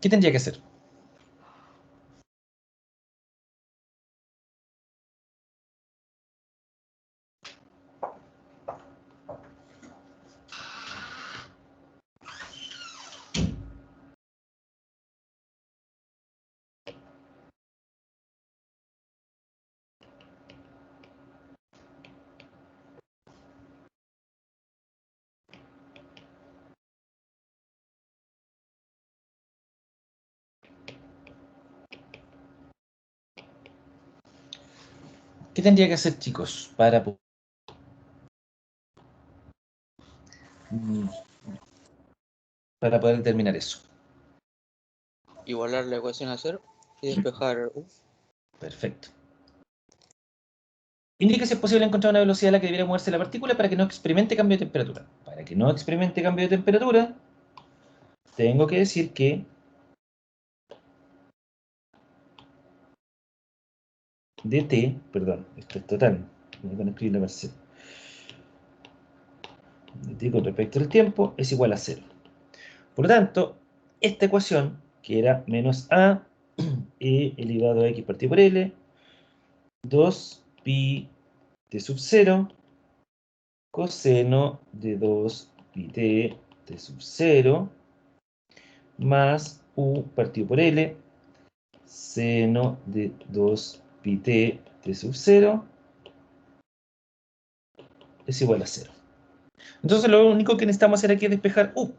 ¿Qué tendría que hacer? ¿Qué tendría que hacer, chicos, para poder determinar eso? Igualar la ecuación a cero y despejar U. Perfecto. Indica si es posible encontrar una velocidad a la que debiera moverse la partícula para que no experimente cambio de temperatura. Para que no experimente cambio de temperatura, tengo que decir que dt, perdón, esto es total, voy a escribir la parcela. Dt con respecto al tiempo es igual a 0. Por lo tanto, esta ecuación, que era menos a e elevado a x partido por l, 2 pi t sub 0, coseno de 2 pi t sub 0, más u partido por l, seno de 2 pi t sub 0, es igual a 0. Entonces lo único que necesitamos hacer aquí es despejar u,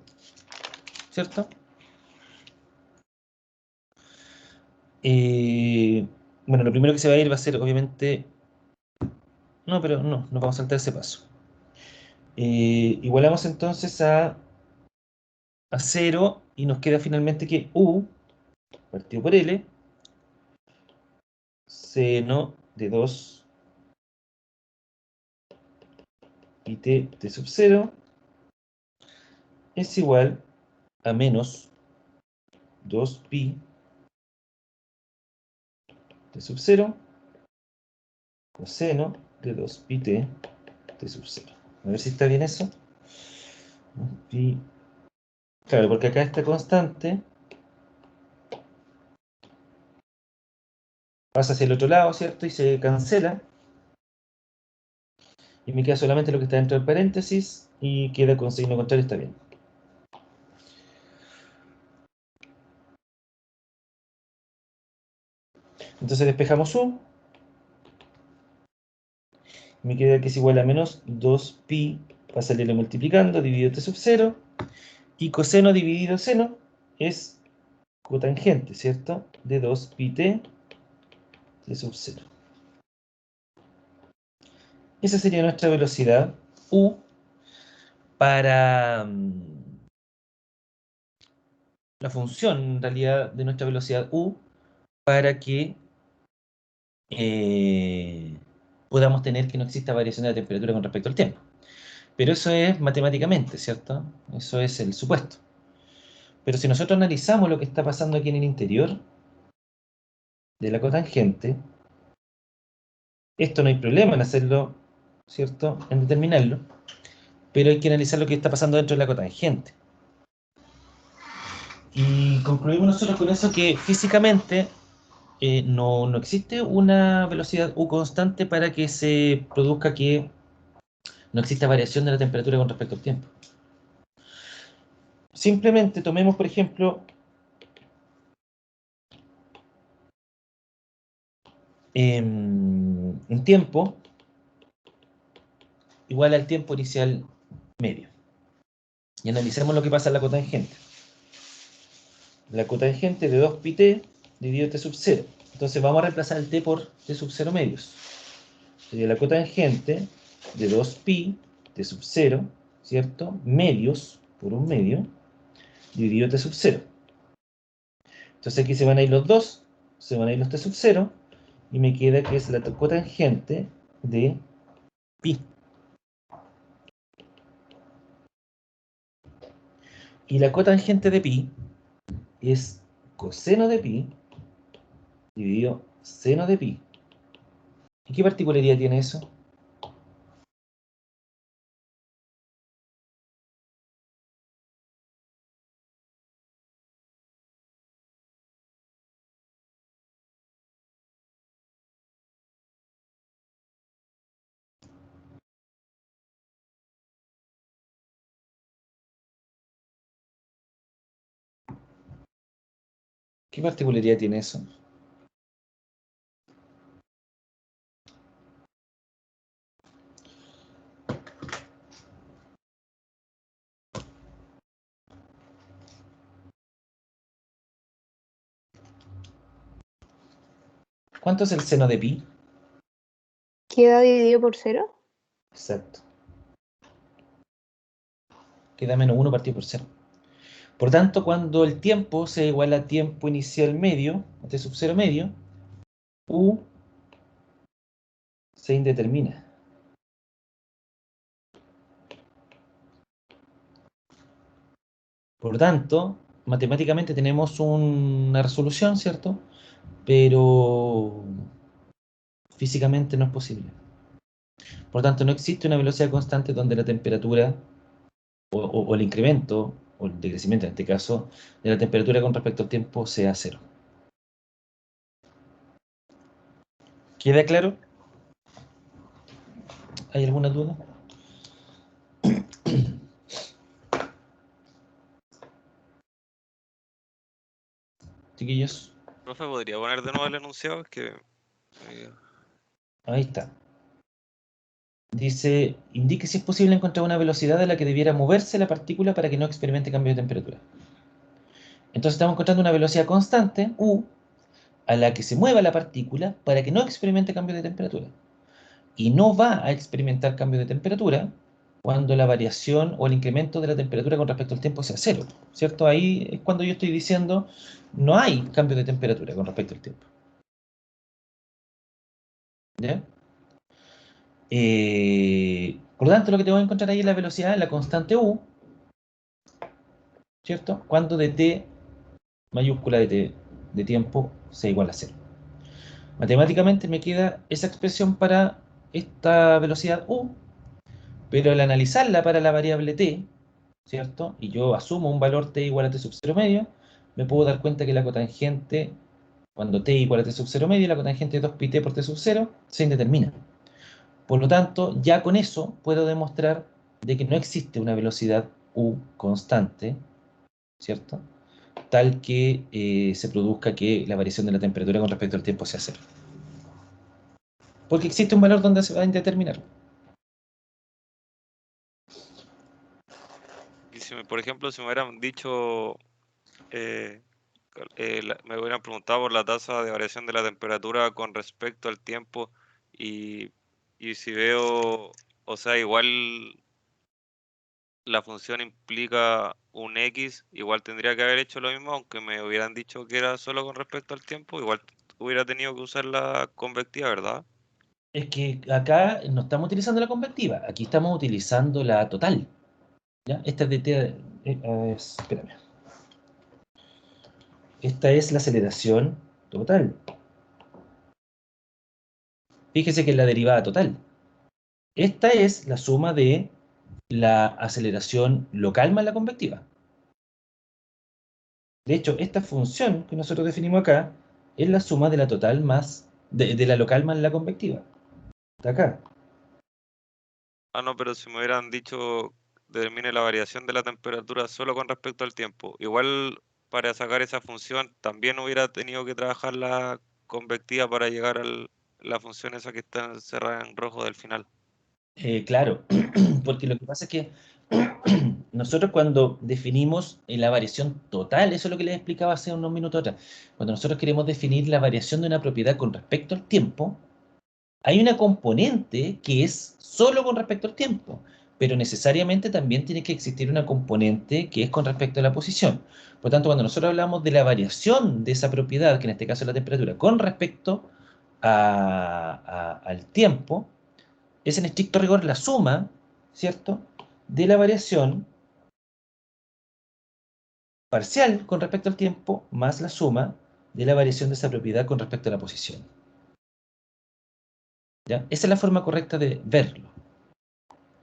¿cierto? Bueno, lo primero que se va a ir va a ser, obviamente... No, pero no, nos vamos a saltar ese paso. Igualamos entonces a 0 y nos queda finalmente que u partido por l, seno de 2 pi t sub 0 es igual a menos 2 pi t sub 0 coseno de 2 pi t sub 0. A ver si está bien eso. Pi. Claro, porque acá esta constante pasa hacia el otro lado, ¿cierto? Y se cancela. Y me queda solamente lo que está dentro del paréntesis y queda con signo contrario, está bien. Entonces despejamos u. Me queda que es igual a menos 2 pi, va a salirlo multiplicando, dividido t sub 0. Y coseno dividido seno es cotangente, ¿cierto? De 2 pi t sub 0. Esa sería nuestra velocidad u para la función, en realidad, de nuestra velocidad u para que podamos tener que no exista variación de la temperatura con respecto al tiempo. Pero eso es matemáticamente, ¿cierto? Eso es el supuesto. Pero si nosotros analizamos lo que está pasando aquí en el interior de la cotangente, esto no hay problema en hacerlo, ¿cierto? En determinarlo, pero hay que analizar lo que está pasando dentro de la cotangente. Y concluimos nosotros con eso que físicamente no existe una velocidad u constante para que se produzca que no exista variación de la temperatura con respecto al tiempo. Simplemente tomemos, por ejemplo, un tiempo igual al tiempo inicial medio. Y analicemos lo que pasa en la cotangente. La cotangente de 2 pi t dividido t sub 0. Entonces vamos a reemplazar el t por t sub 0 medios. Sería la cotangente de 2 pi t sub 0, ¿cierto? Medios por un medio dividido t sub 0. Entonces aquí se van a ir los dos se van a ir los t sub 0 y me queda que es la cotangente de pi. Y la cotangente de pi es coseno de pi dividido seno de pi. ¿Y qué particularidad tiene eso? ¿Qué particularidad tiene eso? ¿Cuánto es el seno de pi? ¿Queda dividido por 0? Exacto. Queda menos 1 partido por 0. Por tanto, cuando el tiempo sea igual a tiempo inicial medio, t sub 0 medio, u se indetermina. Por tanto, matemáticamente tenemos una resolución, ¿cierto? Pero físicamente no es posible. Por tanto, no existe una velocidad constante donde la temperatura o el incremento, o el decrecimiento en este caso, de la temperatura con respecto al tiempo sea cero. ¿Queda claro? ¿Hay alguna duda? Chiquillos, Profe, ¿podría poner de nuevo el enunciado? Es que ahí está. Dice, indique si es posible encontrar una velocidad a la que debiera moverse la partícula para que no experimente cambio de temperatura. Entonces estamos encontrando una velocidad constante, u, a la que se mueva la partícula para que no experimente cambio de temperatura. Y no va a experimentar cambio de temperatura cuando la variación o el incremento de la temperatura con respecto al tiempo sea cero, ¿cierto? Ahí es cuando yo estoy diciendo no hay cambio de temperatura con respecto al tiempo. ¿Ya? Por lo tanto, lo que te voy a encontrar ahí es la velocidad, la constante u, ¿cierto? Cuando de t mayúscula de tiempo sea igual a cero. Matemáticamente me queda esa expresión para esta velocidad u, pero al analizarla para la variable t, ¿cierto? Y yo asumo un valor t igual a t sub 0 medio, me puedo dar cuenta que la cotangente, cuando t igual a t sub 0 medio, la cotangente de 2πt por t sub 0 se indetermina. Por lo tanto, ya con eso puedo demostrar de que no existe una velocidad u constante, ¿cierto? Tal que se produzca que la variación de la temperatura con respecto al tiempo sea cero. Porque existe un valor donde se va a indeterminar. y si por ejemplo, si me hubieran dicho, me hubieran preguntado por la tasa de variación de la temperatura con respecto al tiempo y, y si veo, o sea, igual la función implica un x, igual tendría que haber hecho lo mismo, aunque me hubieran dicho que era solo con respecto al tiempo, igual hubiera tenido que usar la convectiva, ¿verdad? Es que acá no estamos utilizando la convectiva, aquí estamos utilizando la total. ¿Ya? Esta es de t, espérame. Esta es la aceleración total. Fíjese que es la derivada total. Esta es la suma de la aceleración local más la convectiva. De hecho, esta función que nosotros definimos acá es la suma de la total más de la local más la convectiva. Está acá. Ah, no, pero si me hubieran dicho determine la variación de la temperatura solo con respecto al tiempo, igual para sacar esa función también hubiera tenido que trabajar la convectiva para llegar a la función esa que está encerrada en rojo del final. Claro, porque lo que pasa es que nosotros cuando definimos la variación total, eso es lo que les explicaba hace unos minutos atrás, cuando nosotros queremos definir la variación de una propiedad con respecto al tiempo, hay una componente que es solo con respecto al tiempo, pero necesariamente también tiene que existir una componente que es con respecto a la posición. Por lo tanto, cuando nosotros hablamos de la variación de esa propiedad, que en este caso es la temperatura, con respecto al tiempo, es en estricto rigor la suma, ¿cierto?, de la variación parcial con respecto al tiempo más la suma de la variación de esa propiedad con respecto a la posición. ¿Ya? Esa es la forma correcta de verlo.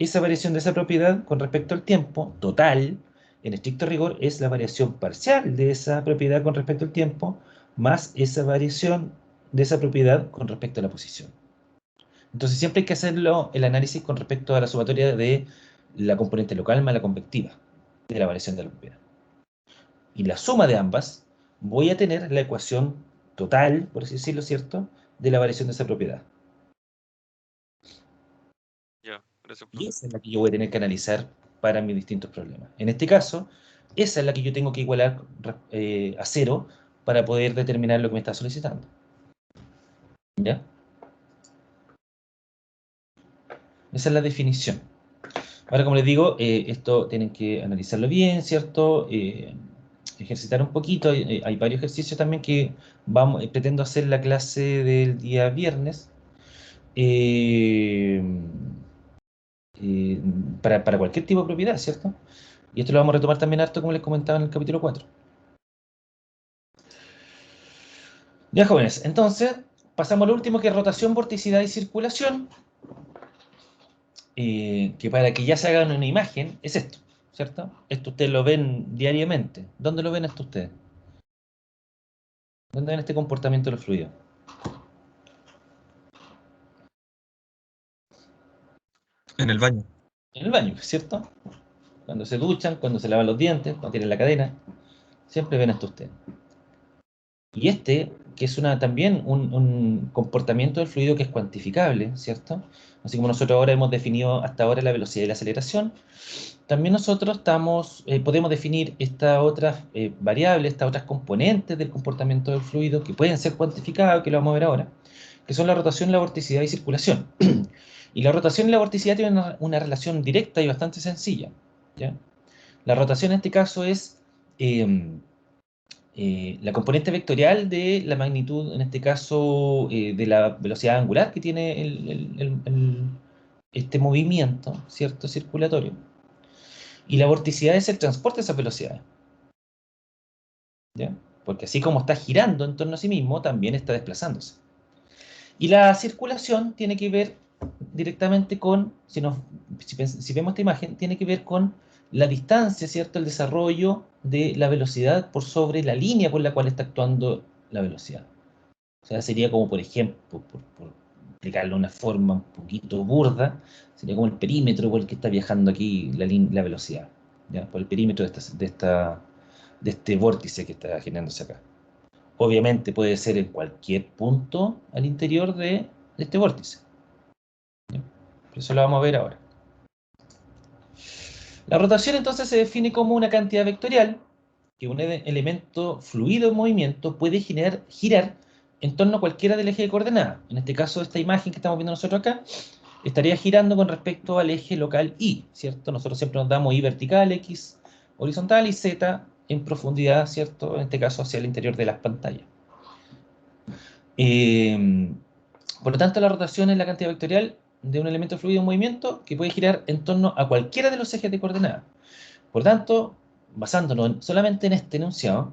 Esa variación de esa propiedad con respecto al tiempo total, en estricto rigor, es la variación parcial de esa propiedad con respecto al tiempo más esa variación de esa propiedad con respecto a la posición. Entonces siempre hay que hacerlo el análisis con respecto a la sumatoria de la componente local más la convectiva de la variación de la propiedad. Y la suma de ambas, voy a tener la ecuación total, por así decirlo, ¿cierto?, de la variación de esa propiedad. Ya, gracias, Y profe. esa es la que yo voy a tener que analizar para mis distintos problemas. En este caso, esa es la que yo tengo que igualar a cero para poder determinar lo que me está solicitando. ¿Ya? Esa es la definición. Ahora, como les digo, esto tienen que analizarlo bien, ¿cierto? Ejercitar un poquito. Hay varios ejercicios también que pretendo hacer en la clase del día viernes. eh, eh, para cualquier tipo de propiedad, ¿cierto? Y esto lo vamos a retomar también harto, como les comentaba en el capítulo 4. Ya, jóvenes, entonces pasamos al último, que es rotación, vorticidad y circulación, que para que ya se hagan una imagen es esto, ¿cierto? Esto ustedes lo ven diariamente. ¿Dónde lo ven esto ustedes? ¿Dónde ven este comportamiento de los fluidos? En el baño. En el baño, ¿cierto? Cuando se duchan, cuando se lavan los dientes, cuando tienen la cadena, siempre ven esto ustedes. Y este, que es también un comportamiento del fluido que es cuantificable, ¿cierto? Así como nosotros ahora hemos definido hasta ahora la velocidad y la aceleración, también nosotros podemos definir estas otras variables, estas otras componentes del comportamiento del fluido que pueden ser cuantificadas, que lo vamos a ver ahora, que son la rotación, la vorticidad y circulación. Y la rotación y la vorticidad tienen una relación directa y bastante sencilla, ¿ya? La rotación en este caso es la componente vectorial de la magnitud, en este caso, de la velocidad angular que tiene este movimiento, ¿cierto?, circulatorio. Y la vorticidad es el transporte de esas velocidades, ¿ya? Porque así como está girando en torno a sí mismo, también está desplazándose. Y la circulación tiene que ver directamente con, si vemos esta imagen, tiene que ver con la distancia, ¿cierto?, el desarrollo de la velocidad por sobre la línea por la cual está actuando la velocidad. O sea, sería como, por ejemplo, por explicarlo de una forma un poquito burda, sería como el perímetro por el que está viajando aquí la velocidad, ¿ya? Por el perímetro de este vórtice que está generándose acá. Obviamente puede ser en cualquier punto al interior de este vórtice, ¿ya? Pero eso lo vamos a ver ahora. La rotación entonces se define como una cantidad vectorial que un elemento fluido en movimiento puede girar en torno a cualquiera del eje de coordenadas. En este caso, esta imagen que estamos viendo nosotros acá estaría girando con respecto al eje local Y, ¿cierto? Nosotros siempre nos damos Y vertical, X horizontal y Z en profundidad, ¿cierto? En este caso hacia el interior de las pantallas. Por lo tanto, la rotación es la cantidad vectorial de un elemento fluido en movimiento que puede girar en torno a cualquiera de los ejes de coordenadas. Por tanto, basándonos solamente en este enunciado,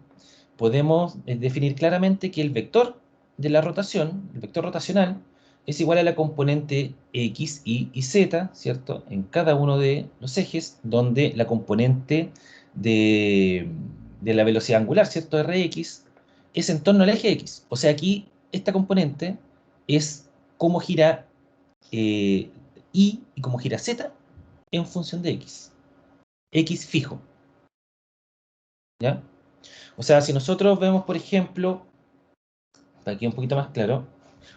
podemos definir claramente que el vector de la rotación, el vector rotacional, es igual a la componente X, Y y Z, ¿cierto?, en cada uno de los ejes, donde la componente de la velocidad angular, ¿cierto?, Rx, es en torno al eje X. O sea, aquí esta componente es cómo gira Y y cómo gira Z en función de X. X fijo, ¿ya? O sea, si nosotros vemos, por ejemplo, para que quede un poquito más claro,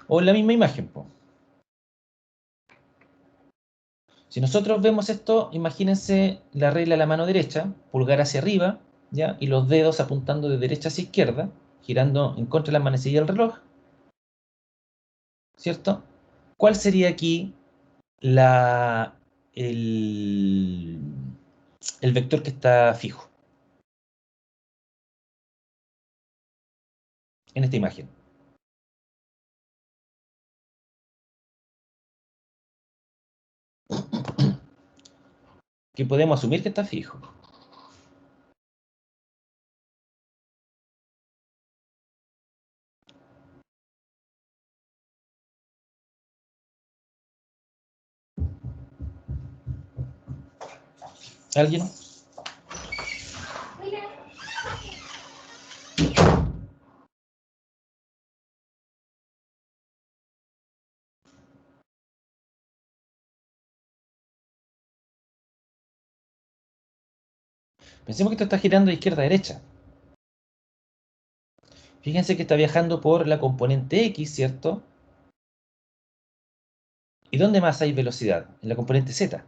o en la misma imagen, po. Si nosotros vemos esto, imagínense la regla de la mano derecha, pulgar hacia arriba, ¿ya? Y los dedos apuntando de derecha hacia izquierda, girando en contra de la manecilla del reloj, ¿cierto? ¿Cuál sería aquí la el vector que está fijo en esta imagen. Que podemos asumir que está fijo. ¿Alguien? Pensemos que esto está girando de izquierda a derecha. Fíjense que está viajando por la componente X, ¿cierto? ¿Y dónde más hay velocidad? En la componente Z.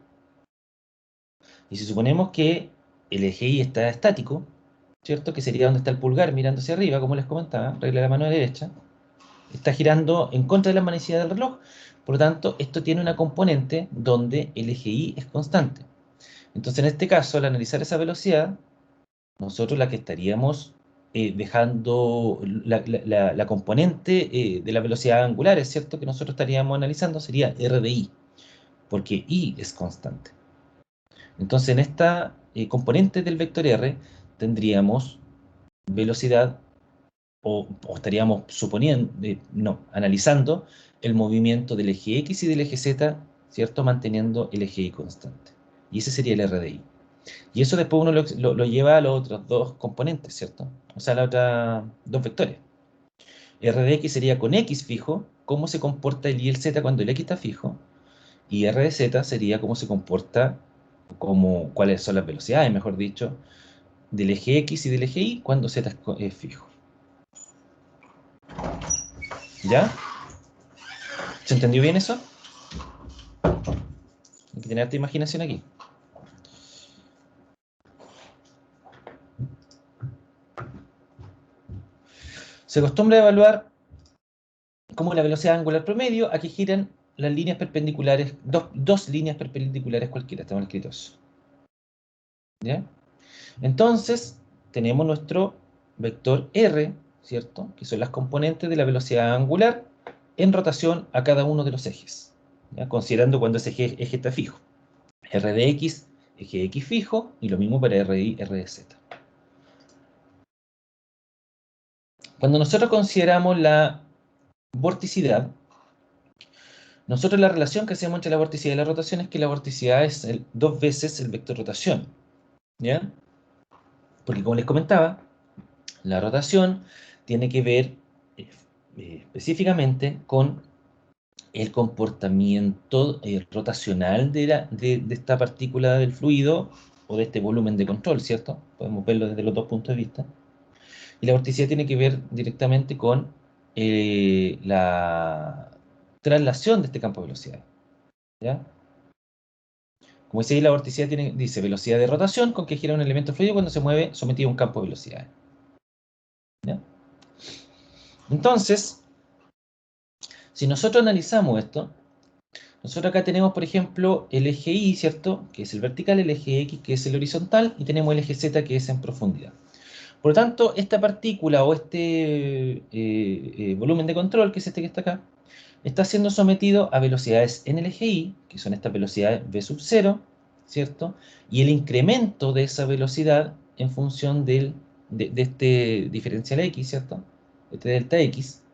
Y si suponemos que el eje Y está estático, ¿cierto? Que sería donde está el pulgar mirando hacia arriba, como les comentaba, regla de la mano derecha. Está girando en contra de la manecilla del reloj. Por lo tanto, esto tiene una componente donde el eje Y es constante. Entonces, en este caso, al analizar esa velocidad, nosotros la que estaríamos dejando, la componente de la velocidad angular, es cierto, que nosotros estaríamos analizando sería R de I, porque I es constante. Entonces, en esta componente del vector R tendríamos velocidad, o estaríamos suponiendo, analizando el movimiento del eje X y del eje Z, ¿cierto? Manteniendo el eje Y constante. Y ese sería el R de I. Y eso después uno lo lleva a los otros dos componentes, ¿cierto? O sea, a los otros dos vectores. R de X sería con X fijo, cómo se comporta el Y y el Z cuando el X está fijo. Y R de Z sería cómo se comporta, cuáles son las velocidades, mejor dicho, del eje X y del eje Y cuando Z es fijo. ¿Ya? ¿Se entendió bien eso? Hay que tener esta imaginación aquí. Se acostumbra a evaluar como la velocidad angular promedio a que giran las líneas perpendiculares, dos líneas perpendiculares cualquiera, estamos escritos. ¿Ya? Entonces, tenemos nuestro vector R, ¿cierto? Que son las componentes de la velocidad angular en rotación a cada uno de los ejes, ¿ya? Considerando cuando ese eje está fijo. R de X, eje X fijo, y lo mismo para R de Y, R de Z. Cuando nosotros consideramos la vorticidad, nosotros la relación que hacemos entre la vorticidad y la rotación es que la vorticidad es dos veces el vector rotación, ¿ya? Porque como les comentaba, la rotación tiene que ver específicamente con el comportamiento rotacional de esta partícula del fluido o de este volumen de control, ¿cierto? Podemos verlo desde los dos puntos de vista. Y la vorticidad tiene que ver directamente con la traslación de este campo de velocidad, ¿ya? Como dice ahí, la vorticidad dice velocidad de rotación con que gira un elemento fluido cuando se mueve sometido a un campo de velocidad. ¿Ya? Entonces, si nosotros analizamos esto, nosotros acá tenemos, por ejemplo, el eje Y, ¿cierto? Que es el vertical, el eje X, que es el horizontal, y tenemos el eje Z, que es en profundidad. Por lo tanto, esta partícula o este volumen de control, que es este que está acá, está siendo sometido a velocidades en el eje Y, que son estas velocidades v sub 0, ¿cierto? Y el incremento de esa velocidad en función de este diferencial X, ¿cierto? Este delta X,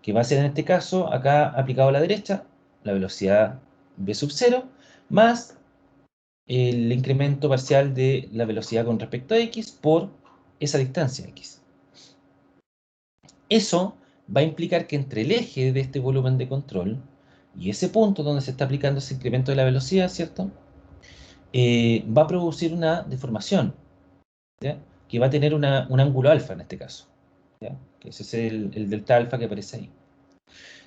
que va a ser en este caso, acá aplicado a la derecha, la velocidad v sub 0, más el incremento parcial de la velocidad con respecto a X por esa distancia X. Eso va a implicar que entre el eje de este volumen de control y ese punto donde se está aplicando ese incremento de la velocidad, ¿cierto? Va a producir una deformación, ¿ya? Que va a tener un ángulo alfa en este caso, ¿ya? Que ese es el delta alfa que aparece ahí.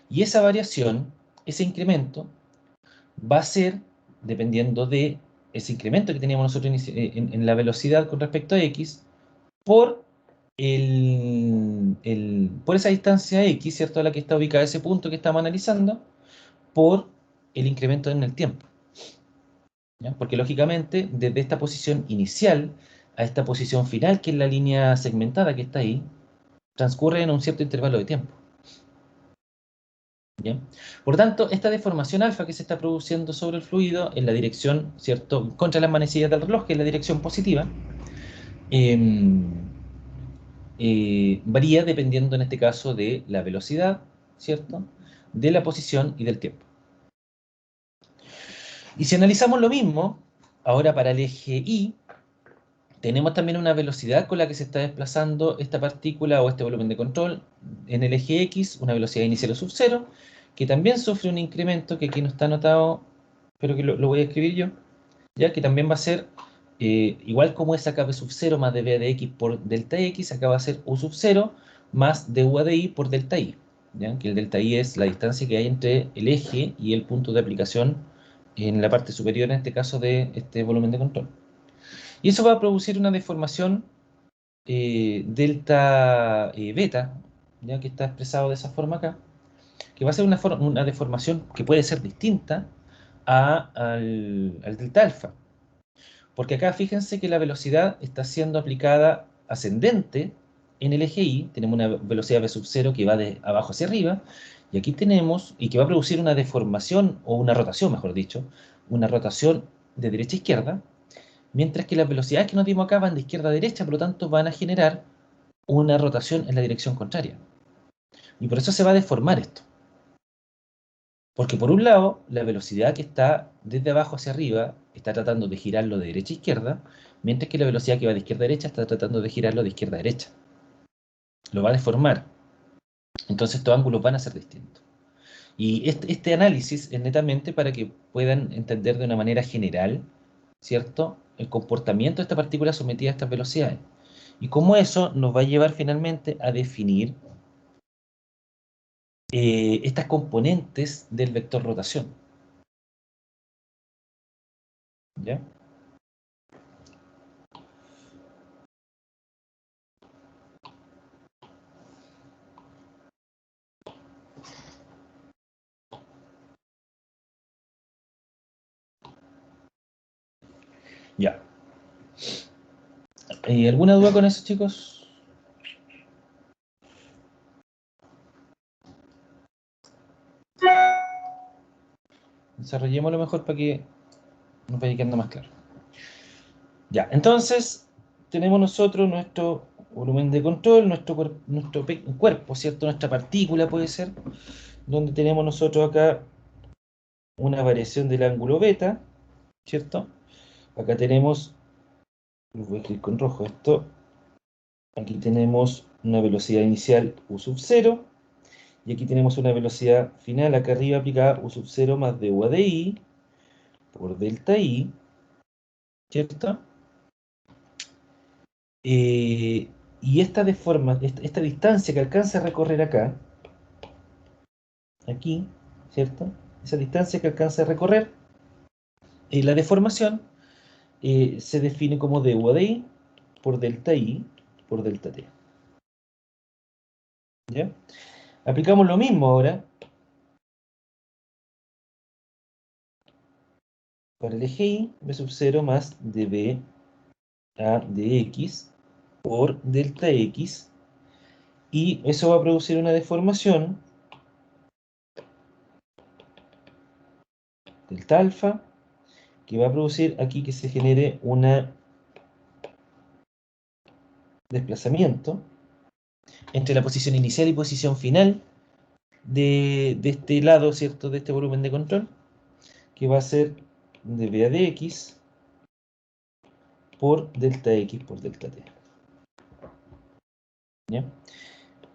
Y esa variación, ese incremento, va a ser dependiendo de ese incremento que teníamos nosotros en la velocidad con respecto a X, por por esa distancia X, ¿cierto? A la que está ubicado ese punto que estamos analizando, por el incremento en el tiempo. ¿ya? Porque lógicamente, desde esta posición inicial a esta posición final, que es la línea segmentada que está ahí, transcurre en un cierto intervalo de tiempo. ¿Ya? Por tanto, esta deformación alfa que se está produciendo sobre el fluido en la dirección, ¿cierto?, contra las manecillas del reloj, que es la dirección positiva, varía dependiendo en este caso de la velocidad, ¿cierto?, de la posición y del tiempo. Y si analizamos lo mismo, ahora para el eje Y, tenemos también una velocidad con la que se está desplazando esta partícula o este volumen de control en el eje X, una velocidad inicial o sub 0, que también sufre un incremento que aquí no está anotado, pero que lo voy a escribir yo, ya que también va a ser, igual como es acá v sub 0 más dv de x por delta x, acá va a ser u sub 0 más du de y por delta y, ¿ya? Que el delta y es la distancia que hay entre el eje y el punto de aplicación en la parte superior, en este caso, de este volumen de control. Y eso va a producir una deformación delta beta, ya que está expresado de esa forma acá, que va a ser una deformación que puede ser distinta al delta alfa. Porque acá fíjense que la velocidad está siendo aplicada ascendente en el eje Y, tenemos una velocidad v sub 0 que va de abajo hacia arriba, y aquí tenemos, y que va a producir una deformación, o una rotación, mejor dicho, una rotación de derecha a izquierda, mientras que las velocidades que nos dimos acá van de izquierda a derecha, por lo tanto van a generar una rotación en la dirección contraria. Y por eso se va a deformar esto. Porque por un lado, la velocidad que está desde abajo hacia arriba está tratando de girarlo de derecha a izquierda, mientras que la velocidad que va de izquierda a derecha está tratando de girarlo de izquierda a derecha. Lo va a deformar. Entonces estos ángulos van a ser distintos. Y este análisis es netamente para que puedan entender de una manera general, ¿cierto?, el comportamiento de esta partícula sometida a estas velocidades. Y cómo eso nos va a llevar finalmente a definir estas componentes del vector rotación. ¿Ya? Ya. ¿Alguna duda con eso, chicos? Desarrollemos lo mejor para que nos vaya quedando más claro. Ya, entonces tenemos nosotros nuestro volumen de control, nuestro cuerpo, ¿cierto? Nuestra partícula puede ser, donde tenemos nosotros acá una variación del ángulo beta, ¿cierto? Acá tenemos, voy a escribir con rojo esto, aquí tenemos una velocidad inicial u sub 0, y aquí tenemos una velocidad final acá arriba aplicada u sub 0 más du de i por delta i, ¿cierto? Y esta distancia que alcanza a recorrer acá, aquí, ¿cierto? Esa distancia que alcanza a recorrer, la deformación se define como du de i por delta i por delta t. ¿Ya? Aplicamos lo mismo ahora para el eje y, v sub 0 más dv a dx por delta x, y eso va a producir una deformación delta alfa, que va a producir aquí que se genere un desplazamiento entre la posición inicial y posición final de este lado, ¿cierto?, de este volumen de control, que va a ser dv a dx por delta x por delta t. ¿Ya?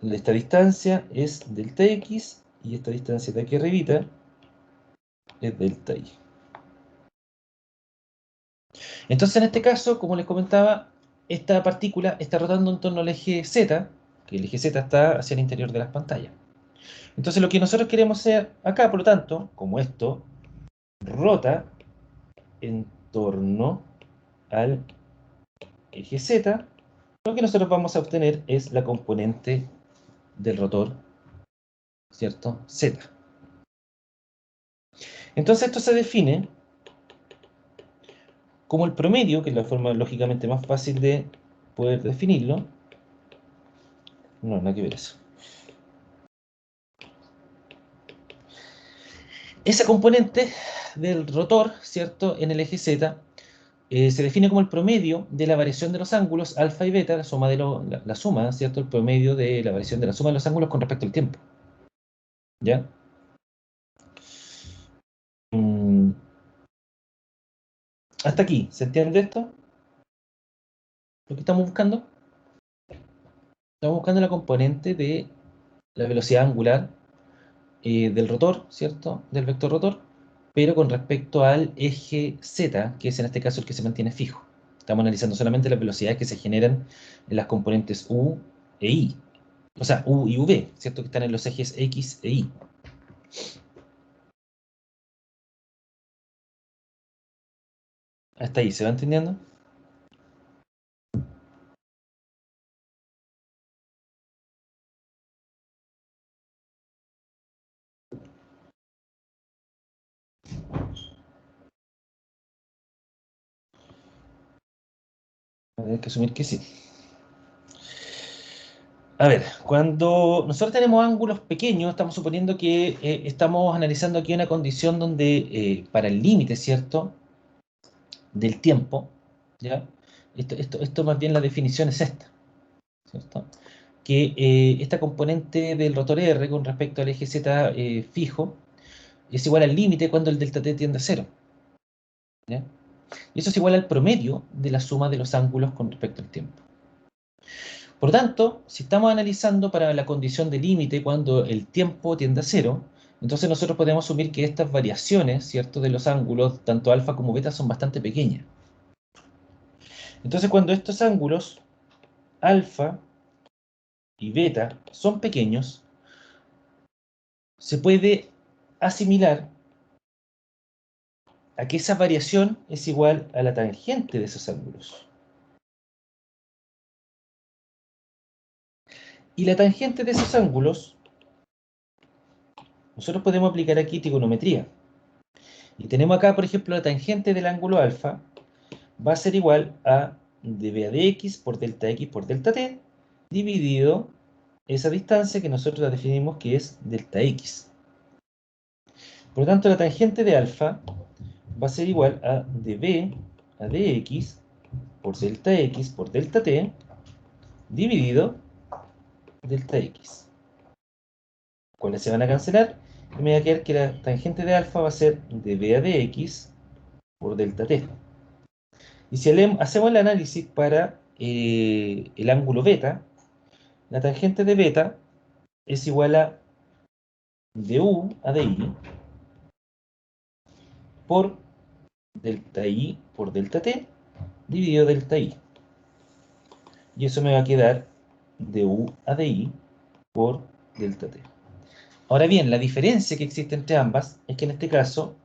Esta distancia es delta x y esta distancia de aquí arribita es delta y. Entonces en este caso, como les comentaba, esta partícula está rotando en torno al eje z, que el eje z está hacia el interior de las pantallas. Entonces lo que nosotros queremos hacer acá, por lo tanto, como esto rota en torno al eje z, lo que nosotros vamos a obtener es la componente del rotor, ¿cierto?, z. Entonces esto se define como el promedio, que es la forma lógicamente más fácil de poder definirlo. No, nada que ver eso. Esa componente del rotor, ¿cierto?, en el eje Z, se define como el promedio de la variación de los ángulos alfa y beta, la suma, la suma, ¿cierto?, el promedio de la variación de la suma de los ángulos con respecto al tiempo. ¿Ya? Hasta aquí, ¿se entiende esto? Lo que estamos buscando. Estamos buscando la componente de la velocidad angular del rotor, ¿cierto?, del vector rotor, pero con respecto al eje Z, que es en este caso el que se mantiene fijo. Estamos analizando solamente las velocidades que se generan en las componentes U e Y. O sea, U y V, ¿cierto?, que están en los ejes X e Y. Hasta ahí, ¿se va entendiendo? Hay que asumir que sí. A ver, cuando nosotros tenemos ángulos pequeños, estamos suponiendo que estamos analizando aquí una condición donde para el límite, ¿cierto?, del tiempo, ¿ya? Esto más bien la definición es esta, ¿cierto? Que esta componente del rotor R con respecto al eje Z fijo es igual al límite cuando el delta t tiende a 0, ¿ya? Y eso es igual al promedio de la suma de los ángulos con respecto al tiempo. Por lo tanto, si estamos analizando para la condición de límite cuando el tiempo tiende a 0, entonces nosotros podemos asumir que estas variaciones, ¿cierto?, de los ángulos, tanto alfa como beta, son bastante pequeñas. Entonces, cuando estos ángulos, alfa y beta, son pequeños, se puede asimilar a que esa variación es igual a la tangente de esos ángulos. Y la tangente de esos ángulos, nosotros podemos aplicar aquí trigonometría. Y tenemos acá, por ejemplo, la tangente del ángulo alfa va a ser igual a dB de x por delta t, dividido esa distancia que nosotros la definimos que es delta x. Por lo tanto, la tangente de alfa va a ser igual a dB a dx por delta t, dividido delta x. ¿Cuáles se van a cancelar? Y me va a quedar que la tangente de alfa va a ser dB a dx por delta t. Y si hacemos el análisis para el ángulo beta, la tangente de beta es igual a du a di por delta i por delta t dividido delta i. Y eso me va a quedar du a di por delta t. Ahora bien, la diferencia que existe entre ambas es que en este caso,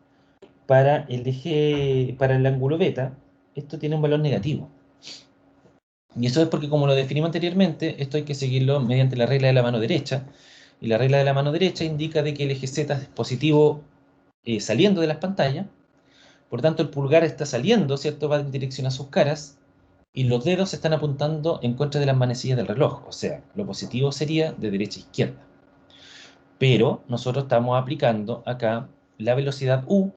para el ángulo beta, esto tiene un valor negativo. Y eso es porque, como lo definimos anteriormente, esto hay que seguirlo mediante la regla de la mano derecha. Y la regla de la mano derecha indica de que el eje Z es positivo saliendo de las pantallas. Por tanto, el pulgar está saliendo, ¿cierto? Va en dirección a sus caras. Y los dedos están apuntando en contra de las manecillas del reloj. O sea, lo positivo sería de derecha a izquierda. Pero nosotros estamos aplicando acá la velocidad u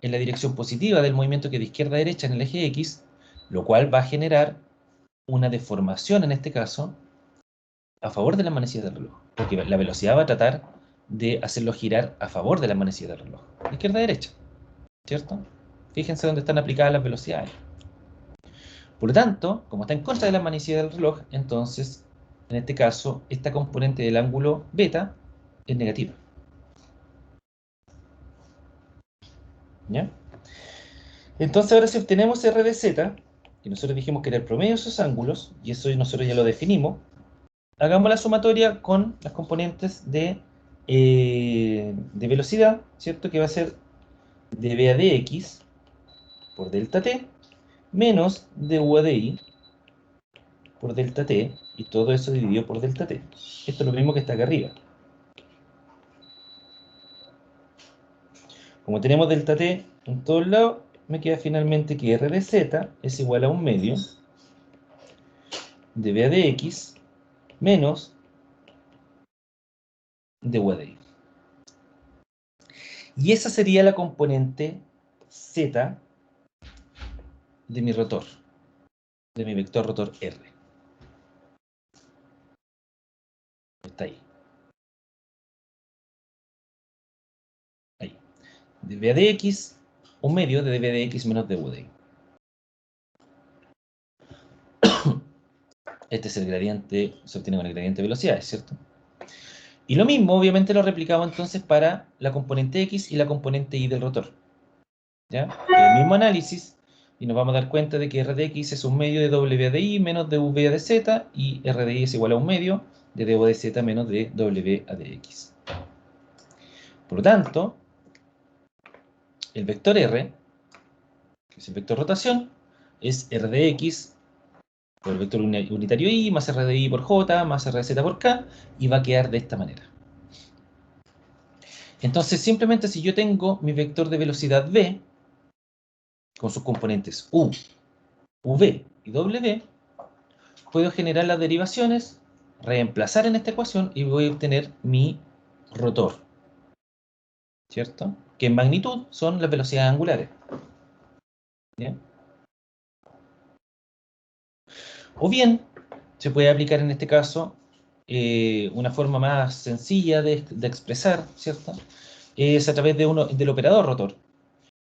en la dirección positiva del movimiento que de izquierda a derecha en el eje X, lo cual va a generar una deformación en este caso a favor de las manecillas del reloj, porque la velocidad va a tratar de hacerlo girar a favor de las manecillas del reloj, de izquierda a derecha, ¿cierto? Fíjense dónde están aplicadas las velocidades. Por lo tanto, como está en contra de las manecillas del reloj, entonces, en este caso, esta componente del ángulo beta es negativa. ¿Ya? Entonces ahora si obtenemos R de Z, y nosotros dijimos que era el promedio de esos ángulos, y eso nosotros ya lo definimos, hagamos la sumatoria con las componentes de velocidad, ¿cierto? Que va a ser dB a dx por delta t menos du a di por delta t, y todo eso dividido por delta t. Esto es lo mismo que está acá arriba. Como tenemos delta t en todos lados, me queda finalmente que r de z es igual a 1/2 de b de x menos de u de y. Y esa sería la componente z de mi rotor, de mi vector rotor R. Está ahí. Ahí. De b de x, 1/2 de b de x menos de u de y. Este es el gradiente, se obtiene con el gradiente de velocidades, ¿cierto? Y lo mismo, obviamente, lo replicamos entonces para la componente x y la componente y del rotor. ¿Ya? El mismo análisis, y nos vamos a dar cuenta de que r de x es 1/2 de w de y menos de v de z, y r de y es igual a 1/2 de d de z menos de w de x. Por lo tanto, el vector r, que es el vector rotación, es r de x por el vector unitario y más r de y por j más r de z por k, y va a quedar de esta manera. Entonces, simplemente si yo tengo mi vector de velocidad v, con sus componentes u, v y w, puedo generar las derivaciones, reemplazar en esta ecuación y voy a obtener mi rotor, ¿cierto? Que en magnitud son las velocidades angulares. ¿Bien? O bien, se puede aplicar en este caso una forma más sencilla de expresar, ¿cierto? Es a través del operador rotor,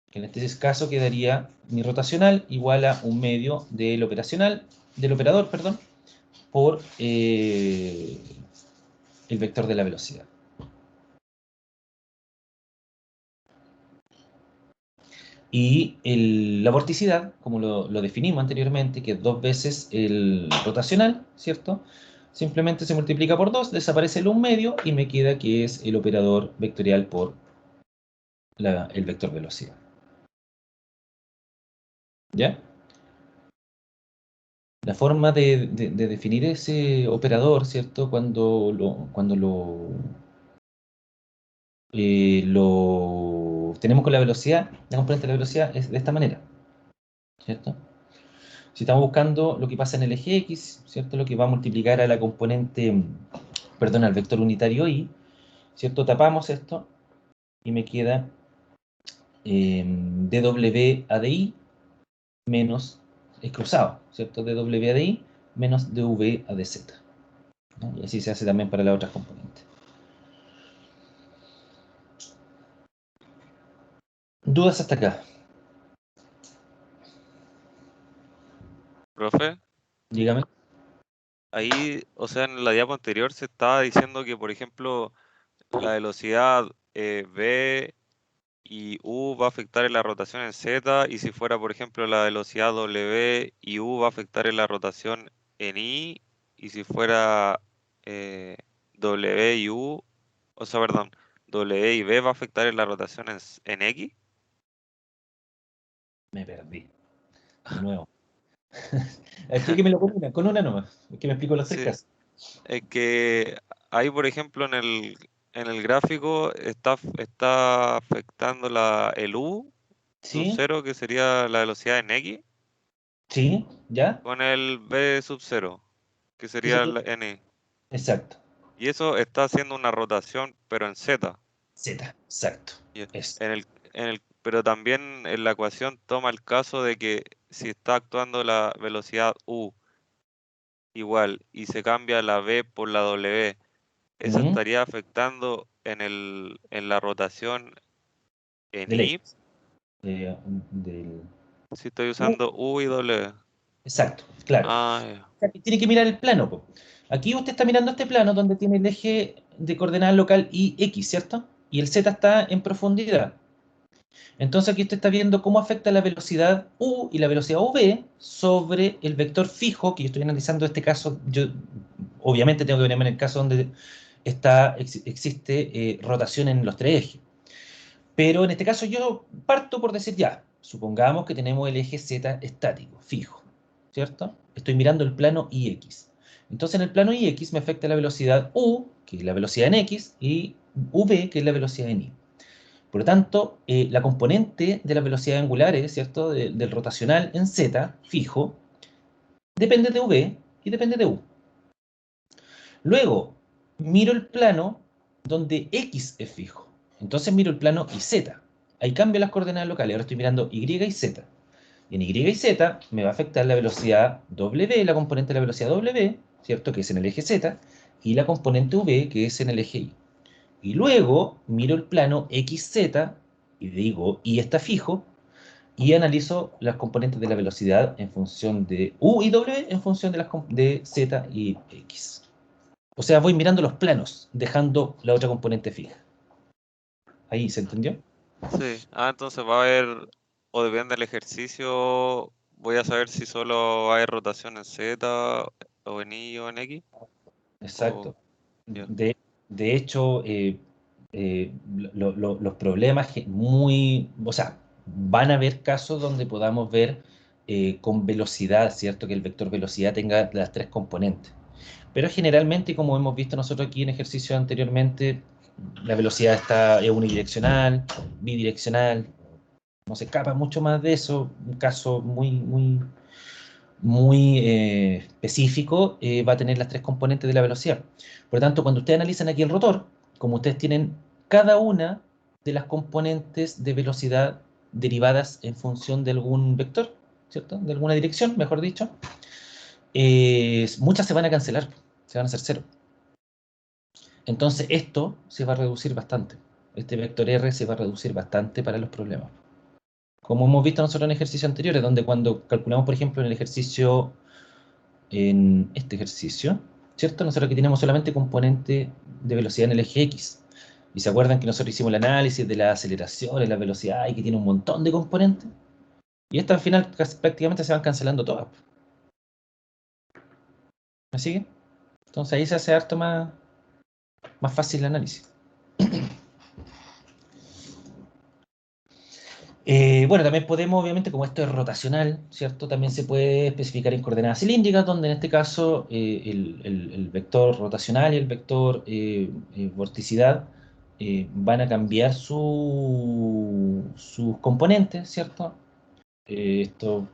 que en este caso quedaría mi rotacional igual a 1/2 del operador, perdón, por el vector de la velocidad. Y la vorticidad, como lo definimos anteriormente, que es 2 veces el rotacional, ¿cierto? Simplemente se multiplica por 2, desaparece el 1/2 y me queda que es el operador vectorial por el vector velocidad. ¿Ya? La forma de definir ese operador, ¿cierto? Cuando lo tenemos con la velocidad, la componente de la velocidad es de esta manera, ¿cierto? Si estamos buscando lo que pasa en el eje X, ¿cierto? Lo que va a multiplicar a la componente, perdón, al vector unitario Y, ¿cierto? Tapamos esto y me queda dw a de y menos, es cruzado, ¿cierto? dw a de y menos dv a de z. ¿No? Y así se hace también para las otras componentes. ¿Dudas hasta acá? Profe, Dígame. ahí, o sea, en la diapo anterior se estaba diciendo que, por ejemplo, la velocidad v y u va a afectar en la rotación en z, y si fuera, por ejemplo, la velocidad w y u va a afectar en la rotación en y si fuera w y u, o sea, perdón, w y v va a afectar en la rotación en x. Me perdí. De nuevo. Explíquemelo con una nomás. Es que me explico los tres Sí, casos. es que ahí, por ejemplo, en el gráfico está afectando el u sub ¿Sí? 0, que sería la velocidad en x, ¿Sí? ¿Ya? con el v sub 0, que ¿Qué sería sería? el n. Exacto. Y eso está haciendo una rotación, pero en z. Z. Exacto. Y Es. pero también en la ecuación toma el caso de que si está actuando la velocidad u igual y se cambia la v por la w, eso ¿Mm? estaría afectando en la rotación en Del y, X. Eh, del... si estoy Uh, usando u y w. exacto, claro. Ah, ya. O sea, que tiene que mirar el plano, po. Aquí usted está mirando este plano donde tiene el eje de coordenada local y X, ¿cierto? Y el Z está en profundidad. Entonces aquí usted está viendo cómo afecta la velocidad U y la velocidad V sobre el vector fijo, que yo estoy analizando este caso. Yo obviamente tengo que verme en el caso donde existe rotación en los tres ejes. Pero en este caso yo parto por decir ya, supongamos que tenemos el eje Z estático, fijo, ¿cierto? Estoy mirando el plano IX. Entonces en el plano IX me afecta la velocidad U, que es la velocidad en X, y V, que es la velocidad en Y. Por lo tanto, la componente de las velocidades angulares, ¿cierto? Del rotacional en Z, fijo, depende de V y depende de U. Luego, miro el plano donde X es fijo. Entonces miro el plano y Z. Ahí cambio las coordenadas locales. Ahora estoy mirando Y y Z. Y en Y y Z me va a afectar la velocidad W, la componente de la velocidad W, ¿cierto? Que es en el eje Z, y la componente V, que es en el eje Y. Y luego miro el plano XZ y digo, Y está fijo, y analizo las componentes de la velocidad en función de U y W en función de Z y X. O sea, voy mirando los planos, dejando la otra componente fija. ¿Ahí se entendió? Sí. Entonces va a haber, o depende del ejercicio, voy a saber si solo hay rotación en Z, o en Y, o en X. Exacto. Ya. De hecho, los problemas o sea, van a haber casos donde podamos ver con velocidad, ¿cierto? Que el vector velocidad tenga las tres componentes. Pero generalmente, como hemos visto nosotros aquí en ejercicio anteriormente, la velocidad es unidireccional, bidireccional, no se escapa mucho más de eso. Un caso muy específico va a tener las tres componentes de la velocidad. Por lo tanto, cuando ustedes analizan aquí el rotor, como ustedes tienen cada una de las componentes de velocidad derivadas en función de algún vector, ¿cierto? De alguna dirección, mejor dicho, muchas se van a cancelar, se van a hacer cero. Entonces esto se va a reducir bastante. Este vector R se va a reducir bastante para los problemas. Como hemos visto nosotros en ejercicios anteriores, donde cuando calculamos, por ejemplo, en este ejercicio, ¿cierto? Nosotros aquí tenemos solamente componente de velocidad en el eje X. Y se acuerdan que nosotros hicimos el análisis de las aceleraciones, la velocidad, y que tiene un montón de componentes. Y estas al final prácticamente se van cancelando todas. ¿Me sigue? Entonces ahí se hace harto más fácil el análisis. Bueno, también podemos, obviamente, como esto es rotacional, ¿cierto? También se puede especificar en coordenadas cilíndricas, donde en este caso el vector rotacional y el vector vorticidad van a cambiar sus componentes, ¿cierto? Esto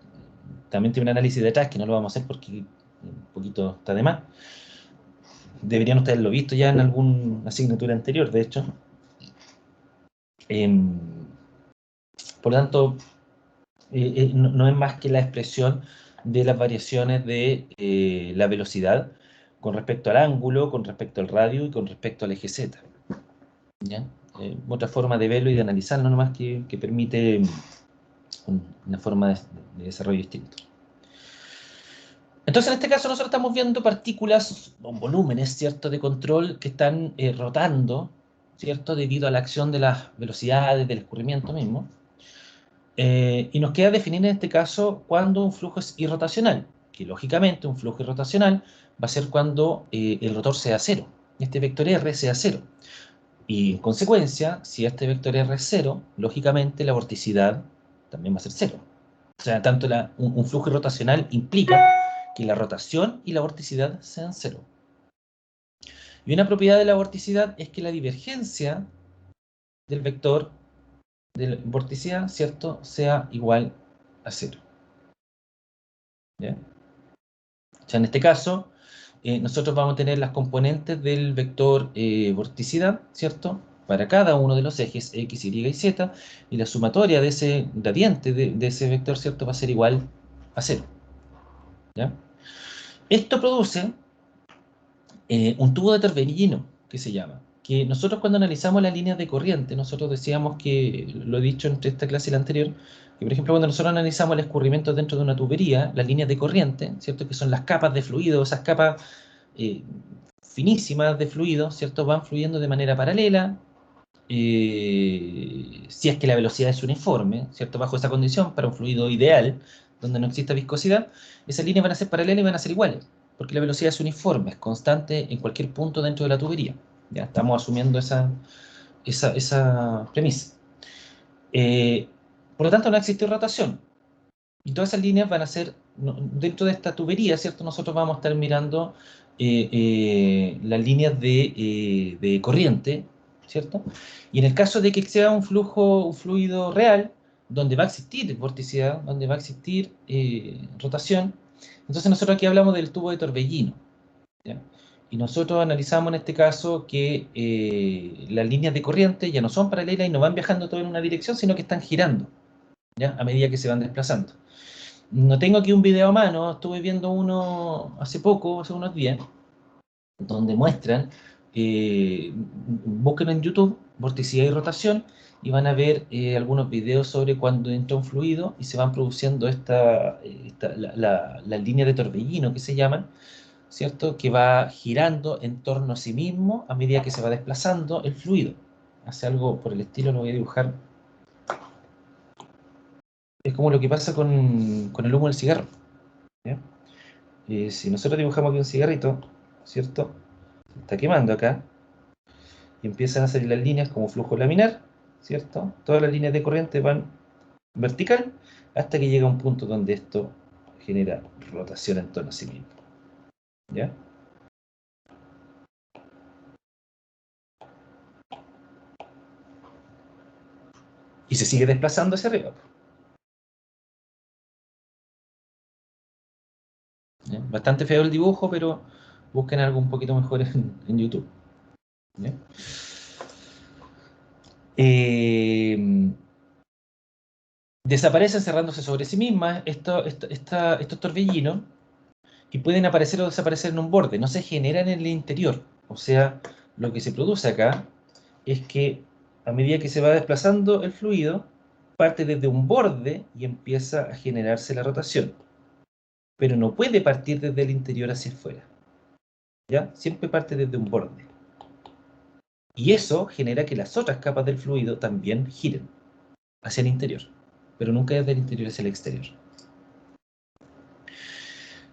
también tiene un análisis detrás que no lo vamos a hacer porque un poquito está de más. Deberían ustedes haberlo visto ya en alguna asignatura anterior, de hecho. Por lo tanto, no es más que la expresión de las variaciones de la velocidad con respecto al ángulo, con respecto al radio y con respecto al eje Z. ¿Ya? Otra forma de verlo y de analizarlo nomás que permite una forma de desarrollo distinto. Entonces, en este caso, nosotros estamos viendo partículas o volúmenes, ¿cierto?, de control que están rotando, ¿cierto?, debido a la acción de las velocidades, del escurrimiento mismo. Y nos queda definir en este caso cuando un flujo es irrotacional, que lógicamente un flujo irrotacional va a ser cuando el rotor sea cero, este vector R sea cero. Y en consecuencia, si este vector R es cero, lógicamente la vorticidad también va a ser cero. O sea, tanto un flujo irrotacional implica que la rotación y la vorticidad sean cero. Y una propiedad de la vorticidad es que la divergencia del vector de la vorticidad, ¿cierto?, sea igual a cero. ¿Ya? O sea, en este caso, nosotros vamos a tener las componentes del vector vorticidad, ¿cierto?, para cada uno de los ejes X, Y y Z, y la sumatoria de ese gradiente de ese vector, ¿cierto?, va a ser igual a cero. ¿Ya? Esto produce un tubo de torbellino, que se llama, que nosotros cuando analizamos las líneas de corriente, nosotros decíamos que, lo he dicho entre esta clase y la anterior, que por ejemplo cuando nosotros analizamos el escurrimiento dentro de una tubería, las líneas de corriente, ¿cierto?, que son las capas de fluido, esas capas finísimas de fluido, ¿cierto?, van fluyendo de manera paralela, si es que la velocidad es uniforme, ¿cierto?, bajo esa condición, para un fluido ideal, donde no exista viscosidad, esas líneas van a ser paralelas y van a ser iguales, porque la velocidad es uniforme, es constante en cualquier punto dentro de la tubería. Ya estamos asumiendo esa premisa. Por lo tanto, no existe rotación. Y todas esas líneas van a ser, dentro de esta tubería, ¿cierto? Nosotros vamos a estar mirando las líneas de corriente ¿cierto? Y en el caso de que sea un fluido real, donde va a existir vorticidad, donde va a existir rotación, entonces nosotros aquí hablamos del tubo de Torbellino, ¿ya? Y nosotros analizamos en este caso que las líneas de corriente ya no son paralelas y no van viajando todo en una dirección, sino que están girando, ¿ya? A medida que se van desplazando. No tengo aquí un video a mano, estuve viendo uno hace poco, hace unos días, donde muestran, busquen en YouTube vorticidad y rotación y van a ver algunos videos sobre cuando entra un fluido y se van produciendo las líneas de torbellino que se llaman, ¿cierto? Que va girando en torno a sí mismo a medida que se va desplazando el fluido. Hace algo por el estilo, lo voy a dibujar. Es como lo que pasa con el humo del cigarro, ¿ya? Si nosotros dibujamos aquí un cigarrito, ¿cierto? Se está quemando acá y empiezan a salir las líneas como flujo laminar, ¿cierto? Todas las líneas de corriente van vertical hasta que llega un punto donde esto genera rotación en torno a sí mismo, ¿ya? Y se sigue desplazando hacia arriba, ¿ya? Bastante feo el dibujo, pero busquen algo un poquito mejor en YouTube, ¿ya? Desaparecen cerrándose sobre sí mismas estos torbellinos y pueden aparecer o desaparecer en un borde, no se generan en el interior. O sea, lo que se produce acá es que a medida que se va desplazando el fluido, parte desde un borde y empieza a generarse la rotación. Pero no puede partir desde el interior hacia afuera, ¿ya? Siempre parte desde un borde. Y eso genera que las otras capas del fluido también giren hacia el interior, pero nunca desde el interior hacia el exterior.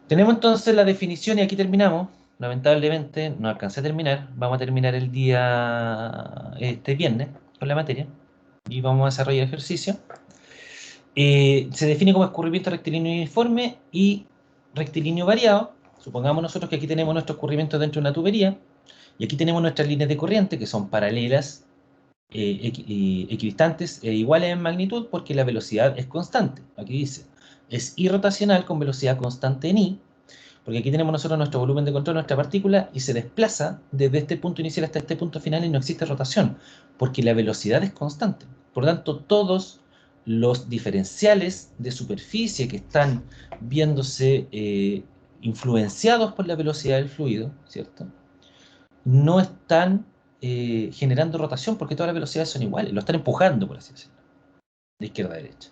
Tenemos entonces la definición y aquí terminamos. Lamentablemente no alcancé a terminar. Vamos a terminar el día este viernes con la materia y vamos a desarrollar ejercicio. Se define como escurrimiento rectilíneo uniforme y rectilíneo variado. Supongamos nosotros que aquí tenemos nuestro escurrimiento dentro de una tubería y aquí tenemos nuestras líneas de corriente que son paralelas, equidistantes e iguales en magnitud porque la velocidad es constante. Aquí dice, es irrotacional con velocidad constante en i, porque aquí tenemos nosotros nuestro volumen de control, nuestra partícula, y se desplaza desde este punto inicial hasta este punto final y no existe rotación, porque la velocidad es constante. Por lo tanto, todos los diferenciales de superficie que están viéndose influenciados por la velocidad del fluido, ¿cierto? No están generando rotación porque todas las velocidades son iguales, lo están empujando, por así decirlo, de izquierda a derecha.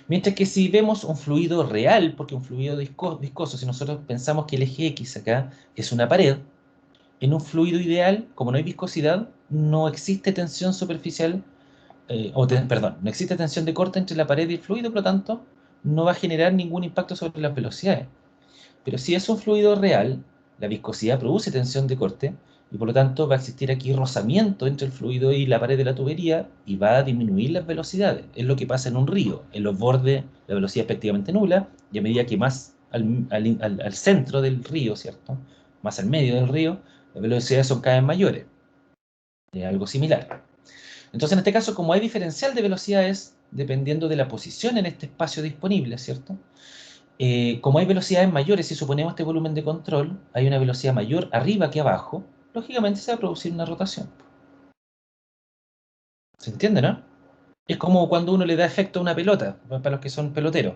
Mientras que si vemos un fluido real, porque un fluido viscoso, si nosotros pensamos que el eje X acá es una pared, en un fluido ideal, como no hay viscosidad, no existe tensión superficial, perdón, no existe tensión de corte entre la pared y el fluido, por lo tanto, no va a generar ningún impacto sobre las velocidades. Pero si es un fluido real, la viscosidad produce tensión de corte y por lo tanto va a existir aquí rozamiento entre el fluido y la pared de la tubería y va a disminuir las velocidades. Es lo que pasa en un río. En los bordes la velocidad es prácticamente nula y a medida que más al centro del río, ¿cierto? Más al medio del río, las velocidades son cada vez mayores. Es algo similar. Entonces, en este caso, como hay diferencial de velocidades, dependiendo de la posición en este espacio disponible, ¿cierto? Como hay velocidades mayores, si suponemos este volumen de control, hay una velocidad mayor arriba que abajo, lógicamente se va a producir una rotación. ¿Se entiende, no? Es como cuando uno le da efecto a una pelota, para los que son peloteros.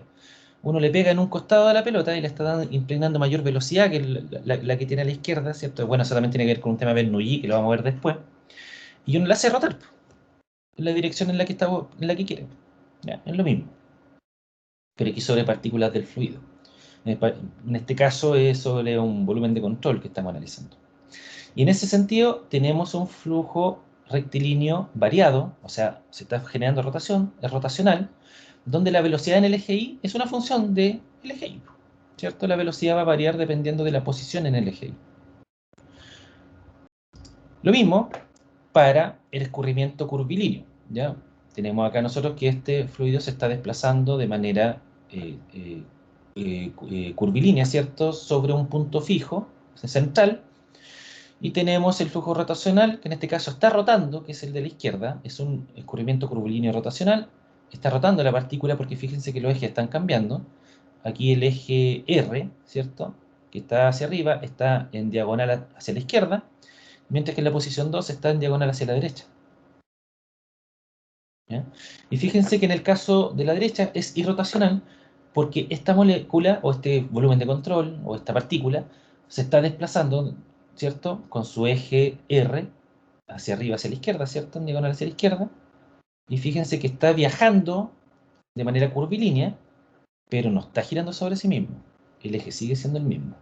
Uno le pega en un costado de la pelota y le está impregnando mayor velocidad que la que tiene a la izquierda, ¿cierto? Bueno, eso también tiene que ver con un tema de Bernoulli, que lo vamos a ver después. Y uno la hace rotar en la dirección en la que está, en la que quiere. ¿Ya? Es lo mismo. Pero aquí sobre partículas del fluido. En este caso es sobre un volumen de control que estamos analizando. Y en ese sentido tenemos un flujo rectilíneo variado, o sea, se está generando rotación, es rotacional, donde la velocidad en el eje Y es una función del eje Y, ¿cierto? La velocidad va a variar dependiendo de la posición en el eje Y. Lo mismo para el escurrimiento curvilíneo, ¿ya? Tenemos acá nosotros que este fluido se está desplazando de manera curvilínea, ¿cierto? Sobre un punto fijo, central, Y tenemos el flujo rotacional, que en este caso está rotando, que es el de la izquierda. Es un escurrimiento curvilíneo rotacional. Está rotando la partícula porque fíjense que los ejes están cambiando. Aquí el eje R, ¿cierto? Que está hacia arriba, está en diagonal hacia la izquierda, mientras que en la posición 2 está en diagonal hacia la derecha. ¿Ya? Y fíjense que en el caso de la derecha es irrotacional porque esta molécula o este volumen de control o esta partícula se está desplazando, ¿cierto? Con su eje R hacia arriba, hacia la izquierda, ¿cierto? En diagonal hacia la izquierda. Y fíjense que está viajando de manera curvilínea, pero no está girando sobre sí mismo. El eje sigue siendo el mismo.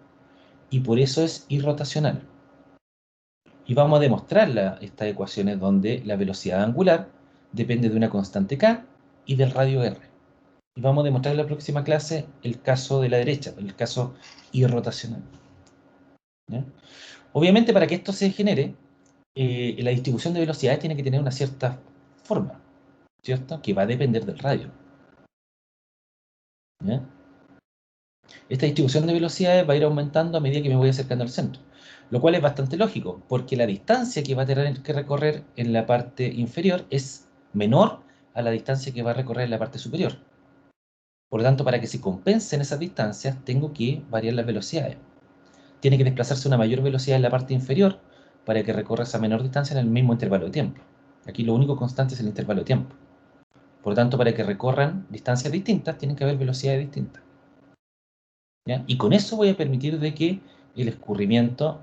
Y por eso es irrotacional. Y vamos a demostrar estas ecuaciones donde la velocidad angular depende de una constante k y del radio r. Y vamos a demostrar en la próxima clase el caso de la derecha, el caso irrotacional. ¿Ya? Obviamente, para que esto se genere, la distribución de velocidades tiene que tener una cierta forma, ¿cierto? Que va a depender del radio. ¿Ya? Esta distribución de velocidades va a ir aumentando a medida que me voy acercando al centro, lo cual es bastante lógico, porque la distancia que va a tener que recorrer en la parte inferior es menor a la distancia que va a recorrer en la parte superior. Por lo tanto, para que se compensen esas distancias, tengo que variar las velocidades. Tiene que desplazarse una mayor velocidad en la parte inferior para que recorra esa menor distancia en el mismo intervalo de tiempo. Aquí lo único constante es el intervalo de tiempo. Por lo tanto, para que recorran distancias distintas, tienen que haber velocidades distintas. ¿Ya? Y con eso voy a permitir de que el escurrimiento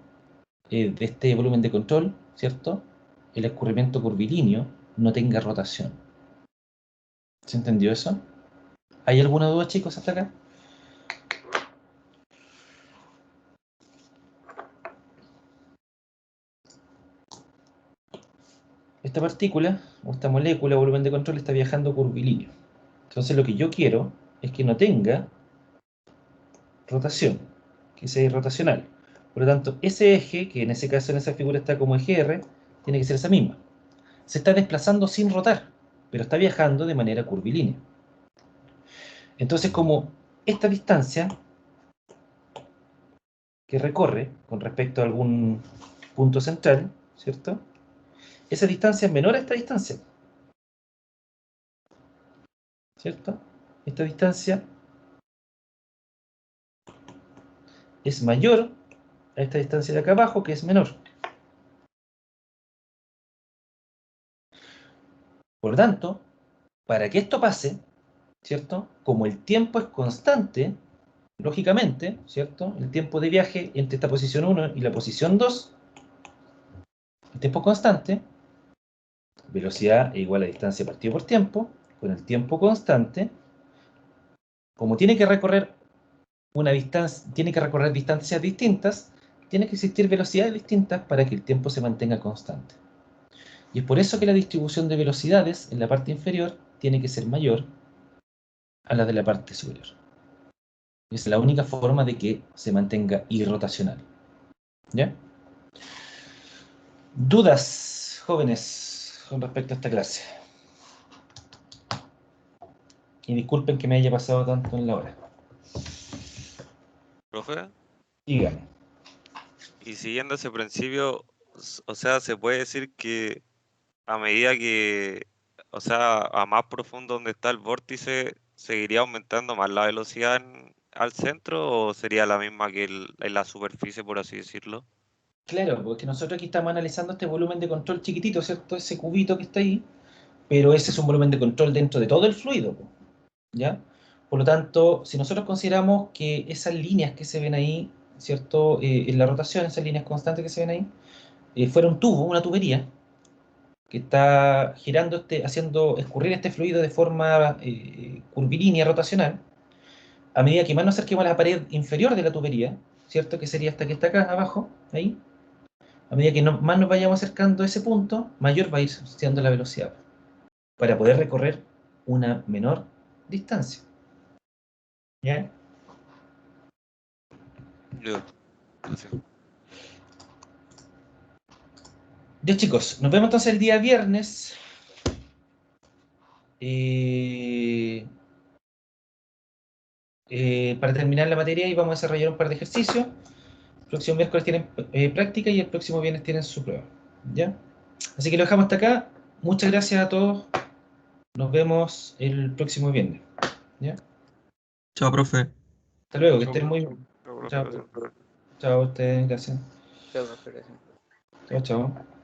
de este volumen de control, ¿cierto? El escurrimiento curvilíneo no tenga rotación. ¿Se entendió eso? ¿Hay alguna duda, chicos, hasta acá? Esta partícula, o esta molécula, volumen de control, está viajando curvilíneo. Entonces lo que yo quiero es que no tenga rotación, que sea irrotacional. Por lo tanto, ese eje, que en ese caso en esa figura está como eje R, tiene que ser esa misma. Se está desplazando sin rotar, pero está viajando de manera curvilínea. Entonces, como esta distancia que recorre con respecto a algún punto central, ¿cierto? Esa distancia es menor a esta distancia, ¿cierto? Esta distancia es mayor a esta distancia de acá abajo, que es menor. Por lo tanto, para que esto pase, ¿cierto? Como el tiempo es constante, lógicamente, ¿cierto? El tiempo de viaje entre esta posición 1 y la posición 2, el tiempo constante, velocidad es igual a distancia partido por tiempo, con el tiempo constante, como tiene que recorrer distancias distintas, tiene que existir velocidades distintas para que el tiempo se mantenga constante. Y es por eso que la distribución de velocidades en la parte inferior tiene que ser mayor a la de la parte superior. Es la única forma de que se mantenga irrotacional. ¿Ya? ¿Dudas, jóvenes, con respecto a esta clase? Y disculpen que me haya pasado tanto en la hora. Profe, Dígame. y siguiendo ese principio, o sea, se puede decir que a medida que, o sea, a más profundo donde está el vórtice, ¿seguiría aumentando más la velocidad al centro o sería la misma que en la superficie, por así decirlo? Claro, porque nosotros aquí estamos analizando este volumen de control chiquitito, ¿cierto? Ese cubito que está ahí, pero ese es un volumen de control dentro de todo el fluido, ¿ya? Por lo tanto, si nosotros consideramos que esas líneas que se ven ahí, ¿cierto? En la rotación, esas líneas constantes que se ven ahí, fuera un tubo, una tubería, que está girando, haciendo escurrir este fluido de forma curvilínea, rotacional, a medida que más nos acerquemos a la pared inferior de la tubería, ¿cierto? Que sería esta que está acá abajo, ahí. A medida que más nos vayamos acercando a ese punto, mayor va a ir siendo la velocidad para poder recorrer una menor distancia. ¿Ya? Ya, gracias. Ya chicos, nos vemos entonces el día viernes. Para terminar la materia y vamos a desarrollar un par de ejercicios. próximo miércoles tienen práctica y el próximo viernes tienen su prueba. ¿Ya? Así que lo dejamos hasta acá. Muchas gracias a todos. Nos vemos el próximo viernes. ¿Ya? Chao, profe. Hasta luego, que estén muy bien. Chao, profe, Chao. gracias por- Chao a ustedes, gracias. Chao, profe, gracias. Chao, chao.